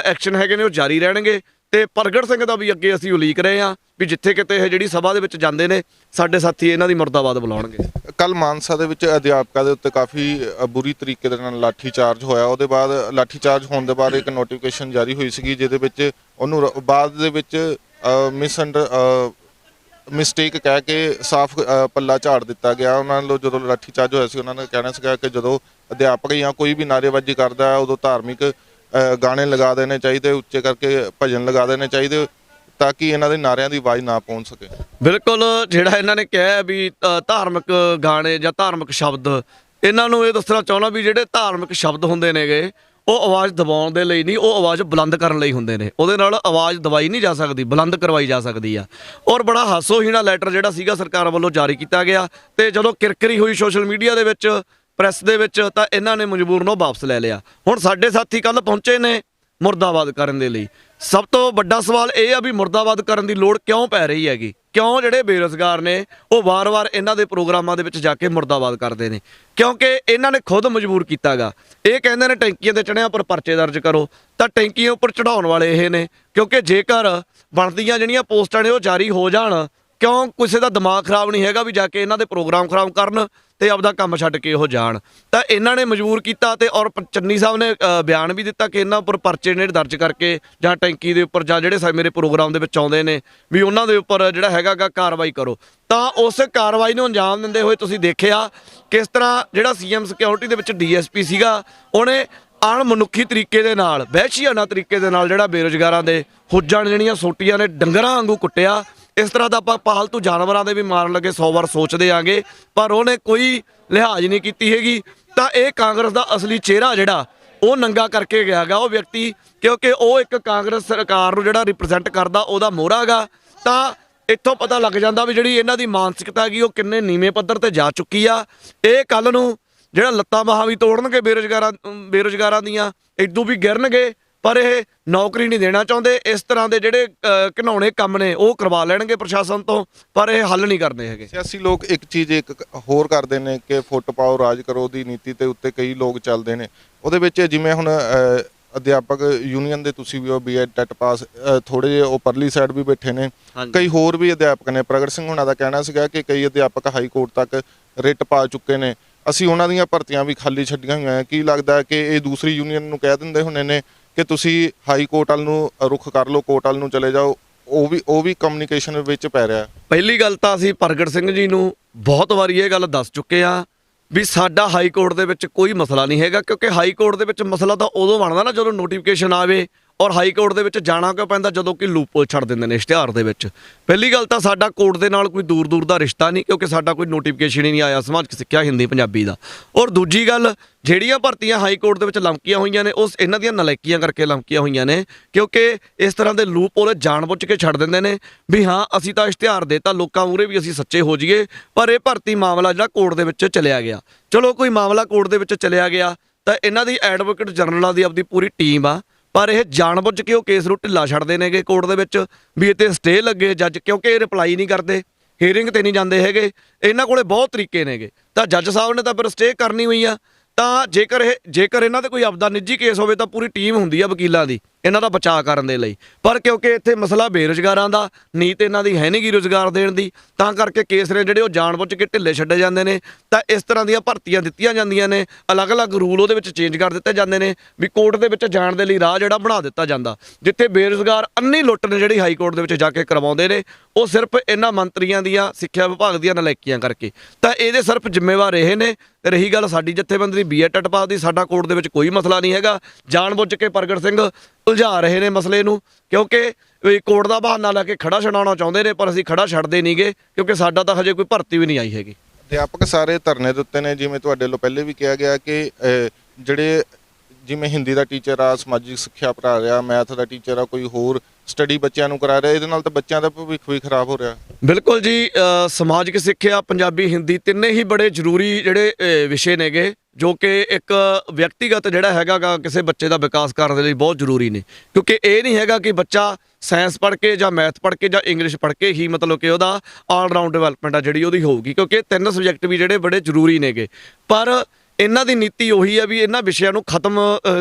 ਐਕਸ਼ਨ ਹੈਗੇ ਨੇ ਉਹ ਜਾਰੀ ਰਹਿਣਗੇ। ਤੇ ਪ੍ਰਗਟ ਸਿੰਘ ਦਾ ਵੀ ਅੱਗੇ ਅਸੀਂ ਉਲੀਕ ਰਹੇ ਹਾਂ ਵੀ ਜਿੱਥੇ ਕਿਤੇ ਇਹ ਜਿਹੜੀ ਸਭਾ ਦੇ ਵਿੱਚ ਜਾਂਦੇ ਨੇ, ਸਾਡੇ ਸਾਥੀ ਇਹਨਾਂ ਦੀ ਮੁਰਦਾਬਾਦ ਬੁਲਾਉਣਗੇ। ਕੱਲ ਮਾਨਸਾ ਦੇ ਵਿੱਚ ਅਧਿਆਪਕਾਂ ਦੇ ਉੱਤੇ ਕਾਫੀ ਬੁਰੀ ਤਰੀਕੇ ਦੇ ਨਾਲ ਲਾਠੀ ਚਾਰਜ ਹੋਇਆ। ਉਹਦੇ ਬਾਅਦ ਲਾਠੀ ਚਾਰਜ ਹੋਣ ਦੇ ਬਾਅਦ ਇੱਕ ਨੋਟੀਫਿਕੇਸ਼ਨ ਜਾਰੀ ਹੋਈ ਸੀਗੀ, ਜਿਹਦੇ ਵਿੱਚ ਉਹਨੂੰ ਬਾਅਦ ਦੇ ਵਿੱਚ ਮਿਸਟੇਕ ਕਹਿ ਕੇ ਸਾਫ਼ ਪੱਲਾ ਝਾੜ ਦਿੱਤਾ ਗਿਆ। ਉਹਨਾਂ ਨੂੰ ਜਦੋਂ ਲਾਠੀ ਚਾਰਜ ਹੋਇਆ ਸੀ, ਉਹਨਾਂ ਨੇ ਕਹਿਣਾ ਸੀਗਾ ਕਿ ਜਦੋਂ ਅਧਿਆਪਕ ਜਾਂ ਕੋਈ ਵੀ ਨਾਅਰੇਬਾਜ਼ੀ ਕਰਦਾ ਹੈ ਉਦੋਂ ਧਾਰਮਿਕ ਗਾਣੇ ਲਗਾ ਦੇਣੇ ਚਾਹੀਦੇ, ਉੱਚੇ ਕਰਕੇ ਭਜਨ ਲਗਾ ਦੇਣੇ ਚਾਹੀਦੇ, ਤਾਂ ਕਿ ਇਹਨਾਂ ਦੇ ਨਾਰਿਆਂ ਦੀ ਆਵਾਜ਼ ਨਾ ਪਹੁੰਚ ਸਕੇ। ਬਿਲਕੁਲ, ਜਿਹੜਾ ਇਹਨਾਂ ਨੇ ਕਿਹਾ ਵੀ ਧਾਰਮਿਕ ਗਾਣੇ ਜਾਂ ਧਾਰਮਿਕ ਸ਼ਬਦ, ਇਹਨਾਂ ਨੂੰ ਇਹ ਦੱਸਣਾ ਚਾਹੁੰਦਾ ਵੀ ਜਿਹੜੇ ਧਾਰਮਿਕ ਸ਼ਬਦ ਹੁੰਦੇ ਨੇਗੇ ਉਹ ਆਵਾਜ਼ ਦਬਾਉਣ ਦੇ ਲਈ ਨਹੀਂ, ਉਹ ਆਵਾਜ਼ ਬੁਲੰਦ ਕਰਨ ਲਈ ਹੁੰਦੇ ਨੇ। ਉਹਦੇ ਨਾਲ ਆਵਾਜ਼ ਦਬਾਈ ਨਹੀਂ ਜਾ ਸਕਦੀ, ਬੁਲੰਦ ਕਰਵਾਈ ਜਾ ਸਕਦੀ ਆ। ਔਰ ਬੜਾ ਹਾਸੋਹੀਣਾ ਲੈਟਰ ਜਿਹੜਾ ਸੀਗਾ ਸਰਕਾਰ ਵੱਲੋਂ ਜਾਰੀ ਕੀਤਾ ਗਿਆ, ਤੇ ਜਦੋਂ ਕਿਰਕਰੀ ਹੋਈ ਸੋਸ਼ਲ ਮੀਡੀਆ ਦੇ ਵਿੱਚ, ਪ੍ਰੈਸ ਦੇ ਵਿੱਚ, ਤਾਂ ਇਹਨਾਂ ਨੇ ਮਜਬੂਰਨ ਉਹ ਵਾਪਸ ਲੈ ਲਿਆ। ਹੁਣ ਸਾਡੇ ਸਾਥੀ ਕੱਲ ਪਹੁੰਚੇ ਨੇ ਮੁਰਦਾਬਾਦ ਕਰਨ ਦੇ ਲਈ। ਸਭ ਤੋਂ ਵੱਡਾ ਸਵਾਲ ਇਹ ਆ ਵੀ ਮੁਰਦਾਬਾਦ ਕਰਨ ਦੀ ਲੋੜ ਕਿਉਂ ਪੈ ਰਹੀ ਹੈਗੀ? ਕਿਉਂ ਜਿਹੜੇ ਬੇਰੁਜ਼ਗਾਰ ਨੇ ਉਹ ਵਾਰ-ਵਾਰ ਇਹਨਾਂ ਦੇ ਪ੍ਰੋਗਰਾਮਾਂ ਦੇ ਵਿੱਚ ਜਾ ਕੇ ਮੁਰਦਾਬਾਦ ਕਰਦੇ ਨੇ? ਕਿਉਂਕਿ ਇਹਨਾਂ ਨੇ ਖੁਦ ਮਜਬੂਰ ਕੀਤਾਗਾ। ਇਹ ਕਹਿੰਦੇ ਨੇ ਟੈਂਕੀਆਂ ਤੇ ਚੜ੍ਹਿਆਂ ਪਰ ਪਰਚੇ ਦਰਜ ਕਰੋ, ਤਾਂ ਟੈਂਕੀਆਂ ਉੱਪਰ ਚੜਾਉਣ ਵਾਲੇ ਇਹ ਨੇ। ਕਿਉਂਕਿ ਜੇਕਰ ਬਣਦੀਆਂ ਜਿਹੜੀਆਂ ਪੋਸਟਾਂ ਨੇ ਉਹ ਜਾਰੀ ਹੋ ਜਾਣ, ਕਿਉਂ ਕਿਸੇ ਦਾ ਦਿਮਾਗ ਖਰਾਬ ਨਹੀਂ ਹੈਗਾ ਵੀ ਜਾ ਕੇ ਇਹਨਾਂ ਦੇ ਪ੍ਰੋਗਰਾਮ ਖਰਾਬ ਕਰਨ ਤੇ ਆਪਦਾ ਕੰਮ ਛੱਡ ਕੇ ਉਹ ਜਾਣ। ਤਾਂ ਇਹਨਾਂ ਨੇ ਮਜਬੂਰ ਕੀਤਾ, ਤੇ ਔਰ ਚੰਨੀ ਸਾਹਿਬ ਨੇ ਬਿਆਨ ਵੀ ਦਿੱਤਾ ਕਿ ਇਹਨਾਂ ਉੱਪਰ ਪਰਚੇ ਨੇ ਦਰਜ ਕਰਕੇ, ਜਾਂ ਟੈਂਕੀ ਦੇ ਉੱਪਰ, ਜਾਂ ਜਿਹੜੇ ਮੇਰੇ ਪ੍ਰੋਗਰਾਮ ਦੇ ਵਿੱਚ ਆਉਂਦੇ ਨੇ ਵੀ ਉਹਨਾਂ ਦੇ ਉੱਪਰ ਜਿਹੜਾ ਹੈਗਾ ਕਾਰਵਾਈ ਕਰੋ। ਤਾਂ ਉਸ ਕਾਰਵਾਈ ਨੂੰ ਅੰਜਾਮ ਦਿੰਦੇ ਹੋਏ ਤੁਸੀਂ ਦੇਖਿਆ ਕਿਸ ਤਰ੍ਹਾਂ ਜਿਹੜਾ ਸੀਐਮ ਸਿਕਿਉਰਿਟੀ ਦੇ ਵਿੱਚ ਡੀਐਸਪੀ ਸੀਗਾ, ਉਹਨੇ ਅਣਮਨੁੱਖੀ ਤਰੀਕੇ ਦੇ ਨਾਲ, ਵਹਿਸ਼ੀਆਨਾ ਤਰੀਕੇ ਦੇ ਨਾਲ ਜਿਹੜਾ ਬੇਰੁਜ਼ਗਾਰਾਂ ਦੇ ਹੁੱਜਾਂ ਜਿਹੜੀਆਂ ਸੋਟੀਆਂ ਨੇ ਡੰਗਰਾਂ ਵਾਂਗੂ ਕੁੱਟਿਆ। ਇਸ ਤਰ੍ਹਾਂ ਦਾ ਆਪਾਂ ਪਾਲਤੂ ਜਾਨਵਰਾਂ ਦੇ ਵੀ ਮਾਰਨ ਲੱਗੇ 100 ਵਾਰ ਸੋਚਦੇ ਆਂਗੇ, ਪਰ ਉਹਨੇ ਕੋਈ ਲਿਹਾਜ਼ ਨਹੀਂ ਕੀਤੀ ਹੈਗੀ। ਤਾਂ ਇਹ ਕਾਂਗਰਸ ਦਾ ਅਸਲੀ ਚਿਹਰਾ ਜਿਹੜਾ ਉਹ ਨੰਗਾ ਕਰਕੇ ਗਿਆ ਗਾ ਉਹ ਵਿਅਕਤੀ, ਕਿਉਂਕਿ ਉਹ ਇੱਕ ਕਾਂਗਰਸ ਸਰਕਾਰ ਨੂੰ ਜਿਹੜਾ ਰਿਪਰੈਜ਼ੈਂਟ ਕਰਦਾ, ਉਹਦਾ ਮੋਹਰਾ ਗਾ। ਤਾਂ ਇੱਥੋਂ ਪਤਾ ਲੱਗ ਜਾਂਦਾ ਵੀ ਜਿਹੜੀ ਇਹਨਾਂ ਦੀ ਮਾਨਸਿਕਤਾ ਹੈਗੀ ਉਹ ਕਿੰਨੇ ਨੀਵੇਂ ਪੱਧਰ ਤੇ ਜਾ ਚੁੱਕੀ ਆ। ਇਹ ਕੱਲ ਨੂੰ ਜਿਹੜਾ ਲੱਤਾਂ ਬਾਹਾਂ ਵੀ ਤੋੜਨਗੇ ਬੇਰੁਜ਼ਗਾਰਾਂ ਦੀਆਂ, ਇਦੋਂ ਵੀ ਗਿਰਨਗੇ, ਪਰ ਇਹ ਨੌਕਰੀ ਨਹੀਂ ਦੇਣਾ ਚਾਹੁੰਦੇ। ਇਸ ਤਰ੍ਹਾਂ ਦੇ ਜਿਹੜੇ ਘਿਨਾਉਣੇ ਕੰਮ ਨੇ ਉਹ ਕਰਵਾ ਲੈਣਗੇ ਪ੍ਰਸ਼ਾਸਨ ਤੋਂ, ਪਰ ਇਹ ਹੱਲ ਨਹੀਂ ਕਰਦੇ ਹੈਗੇ। ਸਿਆਸੀ ਲੋਕ ਇੱਕ ਚੀਜ਼ ਹੋਰ ਕਰਦੇ ਨੇ ਕਿ ਫੁੱਟ ਪਾਓ ਰਾਜ ਕਰੋ ਦੀ ਨੀਤੀ ਤੇ ਉੱਤੇ ਕਈ ਲੋਕ ਚੱਲਦੇ ਨੇ। ਉਹਦੇ ਵਿੱਚ ਜਿਵੇਂ ਹੁਣ ਅਧਿਆਪਕ ਯੂਨੀਅਨ ਦੇ ਤੁਸੀਂ ਵੀ ਉਹ ਬੀਐਡ ਟੈਟ ਪਾਸ, ਥੋੜੇ ਜਿਹੇ ਉਹ ਪਰਲੀ ਸਾਈਡ ਵੀ ਬੈਠੇ ਨੇ, ਕਈ ਹੋਰ ਵੀ ਅਧਿਆਪਕ ਨੇ। ਪ੍ਰਗਟ ਸਿੰਘ ਹੁਣਾਂ ਦਾ ਕਹਿਣਾ ਸੀਗਾ ਕਿ ਕਈ ਅਧਿਆਪਕ ਹਾਈ ਕੋਰਟ ਤੱਕ ਰਿਟ ਪਾ ਚੁੱਕੇ ਨੇ, ਅਸੀਂ ਉਹਨਾਂ ਦੀਆਂ ਭਰਤੀਆਂ ਵੀ ਖਾਲੀ ਛੱਡੀਆਂ ਹੋਈਆਂ। ਕੀ ਲੱਗਦਾ ਕਿ ਇਹ ਦੂਸਰੀ ਯੂਨੀਅਨ ਨੂੰ ਕਹਿ ਦਿੰਦੇ ਹੁੰਦੇ ਨੇ ਕਿ ਤੁਸੀਂ ਹਾਈ ਕੋਰਟ ਵੱਲ ਨੂੰ ਰੁਖ ਕਰ ਲਓ, ਕੋਰਟ ਵੱਲ ਨੂੰ ਚਲੇ ਜਾਓ? ਉਹ ਵੀ ਕਮਿਊਨੀਕੇਸ਼ਨ ਵਿੱਚ ਪੈ ਰਿਹਾ। ਪਹਿਲੀ ਗੱਲ ਤਾਂ ਅਸੀਂ ਪ੍ਰਗਟ ਸਿੰਘ ਜੀ ਨੂੰ ਬਹੁਤ ਵਾਰੀ ਇਹ ਗੱਲ ਦੱਸ ਚੁੱਕੇ ਆ ਵੀ ਸਾਡਾ ਹਾਈ ਕੋਰਟ ਦੇ ਵਿੱਚ ਕੋਈ ਮਸਲਾ ਨਹੀਂ ਹੈਗਾ, ਕਿਉਂਕਿ ਹਾਈ ਕੋਰਟ ਦੇ ਵਿੱਚ ਮਸਲਾ ਤਾਂ ਉਦੋਂ ਬਣਦਾ ਨਾ ਜਦੋਂ ਨੋਟੀਫਿਕੇਸ਼ਨ ਆਵੇ। ਔਰ ਹਾਈ ਕੋਰਟ ਦੇ ਵਿੱਚ ਜਾਣਾ ਕਿਉਂ ਪੈਂਦਾ? ਜਦੋਂ ਕਿ ਲੂਪਹੋਲ ਛੱਡ ਦਿੰਦੇ ਨੇ ਇਸ਼ਤਿਹਾਰ ਦੇ ਵਿੱਚ। ਪਹਿਲੀ ਗੱਲ ਤਾਂ ਸਾਡਾ ਕੋਰਟ ਦੇ ਨਾਲ ਕੋਈ ਦੂਰ ਦੂਰ ਦਾ ਰਿਸ਼ਤਾ ਨਹੀਂ, ਕਿਉਂਕਿ ਸਾਡਾ ਕੋਈ ਨੋਟੀਫਿਕੇਸ਼ਨ ਹੀ ਨਹੀਂ ਆਇਆ ਸਮਾਜਿਕ ਸਿੱਖਿਆ ਹਿੰਦੀ ਪੰਜਾਬੀ ਦਾ। ਔਰ ਦੂਜੀ ਗੱਲ, ਜਿਹੜੀਆਂ ਭਰਤੀਆਂ ਹਾਈ ਕੋਰਟ ਦੇ ਵਿੱਚ ਲਮਕੀਆਂ ਹੋਈਆਂ ਨੇ ਉਹ ਇਹਨਾਂ ਦੀਆਂ ਨਲਾਇਕੀਆਂ ਕਰਕੇ ਲਮਕੀਆਂ ਹੋਈਆਂ ਨੇ, ਕਿਉਂਕਿ ਇਸ ਤਰ੍ਹਾਂ ਦੇ ਲੂਪਹੋਲ ਜਾਣਬੁੱਝ ਕੇ ਛੱਡ ਦਿੰਦੇ ਨੇ ਵੀ ਹਾਂ ਅਸੀਂ ਤਾਂ ਇਸ਼ਤਿਹਾਰ ਦੇਤਾ ਲੋਕਾਂ ਮੂਹਰੇ ਵੀ ਅਸੀਂ ਸੱਚੇ ਹੋ ਜਾਈਏ, ਪਰ ਇਹ ਭਰਤੀ ਮਾਮਲਾ ਜਿਹੜਾ ਕੋਰਟ ਦੇ ਵਿੱਚ ਚਲਿਆ ਗਿਆ। ਚਲੋ ਕੋਈ ਮਾਮਲਾ ਕੋਰਟ ਦੇ ਵਿੱਚ ਚਲਿਆ ਗਿਆ ਤਾਂ ਇਹਨਾਂ ਦੀ ਐਡਵੋਕੇਟ ਜਨਰਲਾਂ ਦੀ ਆਪਦੀ ਪੂਰੀ ਟੀਮ ਆ, ਪਰ ਇਹ ਜਾਣਬੁੱਝ ਕੇ ਉਹ ਕੇਸ ਨੂੰ ਢਿੱਲਾ ਛੱਡਦੇ ਨੇਗੇ ਕੋਰਟ ਦੇ ਵਿੱਚ ਵੀ ਇਹ 'ਤੇ ਸਟੇ ਲੱਗੇ ਜੱਜ, ਕਿਉਂਕਿ ਇਹ ਰਿਪਲਾਈ ਨਹੀਂ ਕਰਦੇ, ਹੀਅਰਿੰਗ ਤੇ ਨਹੀਂ ਜਾਂਦੇ ਹੈਗੇ। ਇਹਨਾਂ ਕੋਲੇ ਬਹੁਤ ਤਰੀਕੇ ਨੇਗੇ। ਤਾਂ ਜੱਜ ਸਾਹਿਬ ਨੇ ਤਾਂ ਫਿਰ ਸਟੇ ਕਰਨੀ ਹੋਈ ਆ। ਤਾਂ ਜੇਕਰ ਇਹਨਾਂ ਦੇ ਕੋਈ ਆਪਦਾ ਨਿੱਜੀ ਕੇਸ ਹੋਵੇ ਤਾਂ ਪੂਰੀ ਟੀਮ ਹੁੰਦੀ ਆ ਵਕੀਲਾਂ ਦੀ ਇਹਨਾਂ ਦਾ ਬਚਾਅ ਕਰਨ ਦੇ ਲਈ, ਪਰ ਕਿਉਂਕਿ ਇੱਥੇ ਮਸਲਾ ਬੇਰੁਜ਼ਗਾਰਾਂ ਦਾ, ਨੀਤ ਇਹਨਾਂ ਦੀ ਹੈ ਨਹੀਂ ਗੀ ਰੁਜ਼ਗਾਰ ਦੇਣ ਦੀ, ਤਾਂ ਕਰਕੇ ਕੇਸ ਨੇ ਜਿਹੜੇ ਉਹ ਜਾਣਬੁੱਝ ਕੇ ਢਿੱਲੇ ਛੱਡੇ ਜਾਂਦੇ ਨੇ। ਤਾਂ ਇਸ ਤਰ੍ਹਾਂ ਦੀਆਂ ਭਰਤੀਆਂ ਦਿੱਤੀਆਂ ਜਾਂਦੀਆਂ ਨੇ, ਅਲੱਗ-ਅਲੱਗ ਰੂਲ ਉਹਦੇ ਵਿੱਚ ਚੇਂਜ ਕਰ ਦਿੱਤੇ ਜਾਂਦੇ ਨੇ ਵੀ ਕੋਰਟ ਦੇ ਵਿੱਚ ਜਾਣ ਦੇ ਲਈ ਰਾਹ ਜਿਹੜਾ ਬਣਾ ਦਿੱਤਾ ਜਾਂਦਾ, ਜਿੱਥੇ ਬੇਰੁਜ਼ਗਾਰ ਅੰਨੀ ਲੁੱਟ ਨੇ ਜਿਹੜੀ ਹਾਈ ਕੋਰਟ ਦੇ ਵਿੱਚ ਜਾ ਕੇ ਕਰਵਾਉਂਦੇ ਨੇ, ਉਹ ਸਿਰਫ ਇਹਨਾਂ ਮੰਤਰੀਆਂ ਦੀਆਂ, ਸਿੱਖਿਆ ਵਿਭਾਗ ਦੀਆਂ ਨਲਾਇਕੀਆਂ ਕਰਕੇ। ਤਾਂ ਇਹਦੇ ਸਿਰਫ ਜ਼ਿੰਮੇਵਾਰ ਇਹ ਨੇ। ਰਹੀ ਗੱਲ ਸਾਡੀ ਜਥੇਬੰਦੀ ਬੀਐਡ ਟੈਟ ਪਾਸ ਦੀ, ਸਾਡਾ ਕੋਰਟ ਦੇ ਵਿੱਚ ਕੋਈ ਮਸਲਾ ਨਹੀਂ ਹੈਗਾ। ਜਾਣਬੁੱਝ ਕੇ ਪ੍ਰਗਟ ਸਿੰਘ ਉਲਝਾ ਰਹੇ ਨੇ ਮਸਲੇ ਨੂੰ, ਕਿਉਂਕਿ ਕੋਰਟ ਦਾ ਬਹਾਨਾ ਲੈ ਕੇ ਖੜਾ ਛਡਾਉਣਾ ਚਾਹੁੰਦੇ ਨੇ, ਪਰ ਅਸੀਂ ਖੜਾ ਛੱਡਦੇ ਨਹੀਂਗੇ, ਕਿਉਂਕਿ ਸਾਡਾ ਤਾਂ ਹਜੇ ਕੋਈ ਭਰਤੀ ਵੀ ਨਹੀਂ ਆਈ ਹੈਗੀ। ਅਧਿਆਪਕ ਸਾਰੇ ਧਰਨੇ ਦੇ ਉੱਤੇ ਨੇ। ਜਿਵੇਂ ਤੁਹਾਡੇ ਵੱਲੋਂ ਪਹਿਲੇ ਵੀ ਕਿਹਾ ਗਿਆ ਕਿ ਜਿਹੜੇ ਜਿਵੇਂ ਹਿੰਦੀ ਦਾ ਟੀਚਰ ਆ, ਸਮਾਜਿਕ ਸਿੱਖਿਆ ਪੜ੍ਹਾ ਰਿਹਾ, ਮੈਥ ਦਾ ਟੀਚਰ ਆ, ਕੋਈ ਹੋਰ ਸਟੱਡੀ ਬੱਚਿਆਂ ਨੂੰ ਕਰਾ ਰਿਹਾ, ਇਹਦੇ ਨਾਲ ਤਾਂ ਬੱਚਿਆਂ ਦਾ ਭਵਿੱਖ ਵੀ ਖਰਾਬ ਹੋ ਰਿਹਾ। ਬਿਲਕੁਲ ਜੀ, ਸਮਾਜਿਕ ਸਿੱਖਿਆ, ਪੰਜਾਬੀ, ਹਿੰਦੀ ਤਿੰਨੇ ਹੀ ਬੜੇ ਜ਼ਰੂਰੀ ਜਿਹੜੇ ਵਿਸ਼ੇ ਨੇਗੇ, ਜੋ ਕਿ ਇੱਕ ਵਿਅਕਤੀਗਤ ਜਿਹੜਾ ਹੈਗਾ ਗਾ ਕਿਸੇ ਬੱਚੇ ਦਾ ਵਿਕਾਸ ਕਰਨ ਦੇ ਲਈ ਬਹੁਤ ਜ਼ਰੂਰੀ ਨੇ। ਕਿਉਂਕਿ ਇਹ ਨਹੀਂ ਹੈਗਾ ਕਿ ਬੱਚਾ ਸਾਇੰਸ ਪੜ੍ਹ ਕੇ ਜਾਂ ਮੈਥ ਪੜ੍ਹ ਕੇ ਜਾਂ ਇੰਗਲਿਸ਼ ਪੜ੍ਹ ਕੇ ਹੀ ਮਤਲਬ ਕਿ ਉਹਦਾ ਆਲ ਰਾਊਂਡ ਡਿਵੈਲਪਮੈਂਟ ਆ ਜਿਹੜੀ ਉਹਦੀ ਹੋਊਗੀ, ਕਿਉਂਕਿ ਤਿੰਨ ਸਬਜੈਕਟ ਵੀ ਜਿਹੜੇ ਬੜੇ ਜ਼ਰੂਰੀ ਨੇਗੇ। ਪਰ ਇਹਨਾਂ ਦੀ ਨੀਤੀ ਉਹੀ ਹੈ ਵੀ ਇਹਨਾਂ ਵਿਸ਼ਿਆਂ ਨੂੰ ਖਤਮ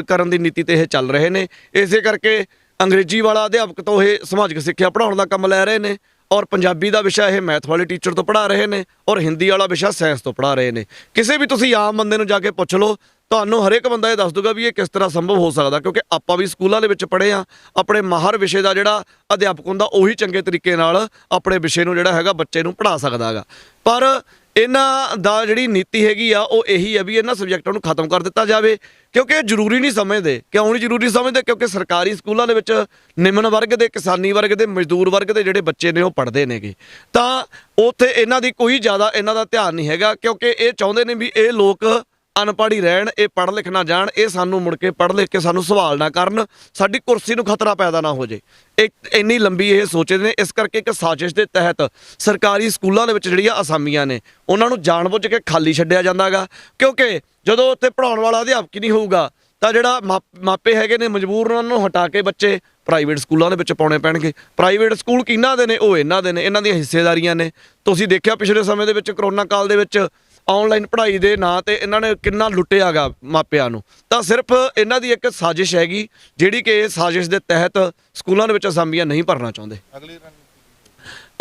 ਕਰਨ ਦੀ ਨੀਤੀ ਤੇ ਇਹ ਚੱਲ ਰਹੇ ਨੇ। ਇਸੇ ਕਰਕੇ ਅੰਗਰੇਜ਼ੀ ਵਾਲਾ ਅਧਿਆਪਕ ਤੋਂ ਇਹ ਸਮਾਜਿਕ ਸਿੱਖਿਆ ਪੜ੍ਹਾਉਣ ਦਾ ਕੰਮ ਲੈ ਰਹੇ ਨੇ, ਔਰ ਪੰਜਾਬੀ ਦਾ ਵਿਸ਼ਾ ਇਹ ਮੈਥ ਵਾਲੇ ਟੀਚਰ ਤੋਂ ਪੜ੍ਹਾ ਰਹੇ ਨੇ ਔਰ ਹਿੰਦੀ ਵਾਲਾ ਵਿਸ਼ਾ ਸਾਇੰਸ ਤੋਂ ਪੜ੍ਹਾ ਰਹੇ ਨੇ। ਕਿਸੇ ਵੀ ਤੁਸੀਂ ਆਮ ਬੰਦੇ ਨੂੰ ਜਾ ਕੇ ਪੁੱਛ ਲਓ, ਤੁਹਾਨੂੰ ਹਰੇਕ ਬੰਦਾ ਇਹ ਦੱਸ ਦੂਗਾ ਵੀ ਇਹ ਕਿਸ ਤਰ੍ਹਾਂ ਸੰਭਵ ਹੋ ਸਕਦਾ, ਕਿਉਂਕਿ ਆਪਾਂ ਵੀ ਸਕੂਲਾਂ ਦੇ ਵਿੱਚ ਪੜ੍ਹੇ ਆ। ਆਪਣੇ ਮਾਹਰ ਵਿਸ਼ੇ ਦਾ ਜਿਹੜਾ ਅਧਿਆਪਕ ਹੁੰਦਾ ਉਹੀ ਚੰਗੇ ਤਰੀਕੇ ਨਾਲ ਆਪਣੇ ਵਿਸ਼ੇ ਨੂੰ ਜਿਹੜਾ ਹੈਗਾ ਬੱਚੇ ਨੂੰ ਪੜ੍ਹਾ ਸਕਦਾ ਹੈਗਾ। ਪਰ ਇਹਨਾਂ ਦਾ ਜਿਹੜੀ ਨੀਤੀ ਹੈਗੀ ਆ ਉਹ ਇਹੀ ਹੈ ਵੀ ਇਹਨਾਂ ਸਬਜੈਕਟਾਂ ਨੂੰ ਖਤਮ ਕਰ ਦਿੱਤਾ ਜਾਵੇ, ਕਿਉਂਕਿ ਇਹ ਜ਼ਰੂਰੀ ਨਹੀਂ ਸਮਝਦੇ। ਕਿਉਂ ਨਹੀਂ ਜ਼ਰੂਰੀ ਸਮਝਦੇ? ਕਿਉਂਕਿ ਸਰਕਾਰੀ ਸਕੂਲਾਂ ਦੇ ਵਿੱਚ ਨਿਮਨ ਵਰਗ ਦੇ, ਕਿਸਾਨੀ ਵਰਗ ਦੇ, ਮਜ਼ਦੂਰ ਵਰਗ ਦੇ ਜਿਹੜੇ ਬੱਚੇ ਨੇ ਉਹ ਪੜ੍ਹਦੇ ਨੇਗੇ, ਤਾਂ ਉੱਥੇ ਇਹਨਾਂ ਦੀ ਕੋਈ ਜ਼ਿਆਦਾ ਇਹਨਾਂ ਦਾ ਧਿਆਨ ਨਹੀਂ ਹੈਗਾ, ਕਿਉਂਕਿ ਇਹ ਚਾਹੁੰਦੇ ਨੇ ਵੀ ਇਹ ਲੋਕ ਅਨਪੜ੍ਹ ਹੀ ਰਹਿਣ, ਇਹ ਪੜ੍ਹ ਲਿਖ ਨਾ ਜਾਣ, ਇਹ ਸਾਨੂੰ ਮੁੜ ਕੇ ਪੜ੍ਹ ਲਿਖ ਕੇ ਸਾਨੂੰ ਸਵਾਲ ਨਾ ਕਰਨ, ਸਾਡੀ ਕੁਰਸੀ ਨੂੰ ਖਤਰਾ ਪੈਦਾ ਨਾ ਹੋ ਜੇ। ਇੰਨੀ ਲੰਬੀ ਇਹ ਸੋਚਦੇ ਨੇ। ਇਸ ਕਰਕੇ ਇੱਕ ਸਾਜ਼ਿਸ਼ ਦੇ ਤਹਿਤ ਸਰਕਾਰੀ ਸਕੂਲਾਂ ਦੇ ਵਿੱਚ ਜਿਹੜੀਆਂ ਅਸਾਮੀਆਂ ਨੇ ਉਹਨਾਂ ਨੂੰ ਜਾਣਬੁੱਝ ਕੇ ਖਾਲੀ ਛੱਡਿਆ ਜਾਂਦਾ ਗਾ, ਕਿਉਂਕਿ ਜਦੋਂ ਉੱਥੇ ਪੜ੍ਹਾਉਣ ਵਾਲਾ ਅਧਿਆਪਕ ਹੀ ਨਹੀਂ ਹੋਊਗਾ ਤਾਂ ਜਿਹੜਾ ਮਾਪੇ ਹੈਗੇ ਨੇ ਮਜਬੂਰ ਉਹਨਾਂ ਨੂੰ ਹਟਾ ਕੇ ਬੱਚੇ ਪ੍ਰਾਈਵੇਟ ਸਕੂਲਾਂ ਦੇ ਵਿੱਚ ਪਾਉਣੇ ਪੈਣਗੇ। ਪ੍ਰਾਈਵੇਟ ਸਕੂਲ ਕਿਹਨਾਂ ਦੇ ਨੇ? ਉਹ ਇਹਨਾਂ ਦੇ ਨੇ, ਇਹਨਾਂ ਦੀਆਂ ਹਿੱਸੇਦਾਰੀਆਂ ਨੇ। ਤੁਸੀਂ ਦੇਖਿਆ ਪਿਛਲੇ ਸਮੇਂ ਦੇ ਵਿੱਚ ਕਰੋਨਾ ਕਾਲ ਦੇ ਵਿੱਚ ਆਨਲਾਈਨ ਪੜ੍ਹਾਈ ਦੇ ਨਾਂ ਤੇ ਇਹਨਾਂ ਨੇ ਕਿੰਨਾ ਲੁੱਟਿਆ ਗਾ ਮਾਪਿਆਂ ਨੂੰ। ਤਾਂ ਸਿਰਫ ਇਹਨਾਂ ਦੀ ਇੱਕ ਸਾਜ਼ਿਸ਼ ਹੈਗੀ, ਜਿਹੜੀ ਕਿ ਸਾਜ਼ਿਸ਼ ਦੇ ਤਹਿਤ ਸਕੂਲਾਂ ਦੇ ਵਿੱਚ ਅਸਾਮੀਆਂ ਨਹੀਂ ਭਰਨਾ ਚਾਹੁੰਦੇ।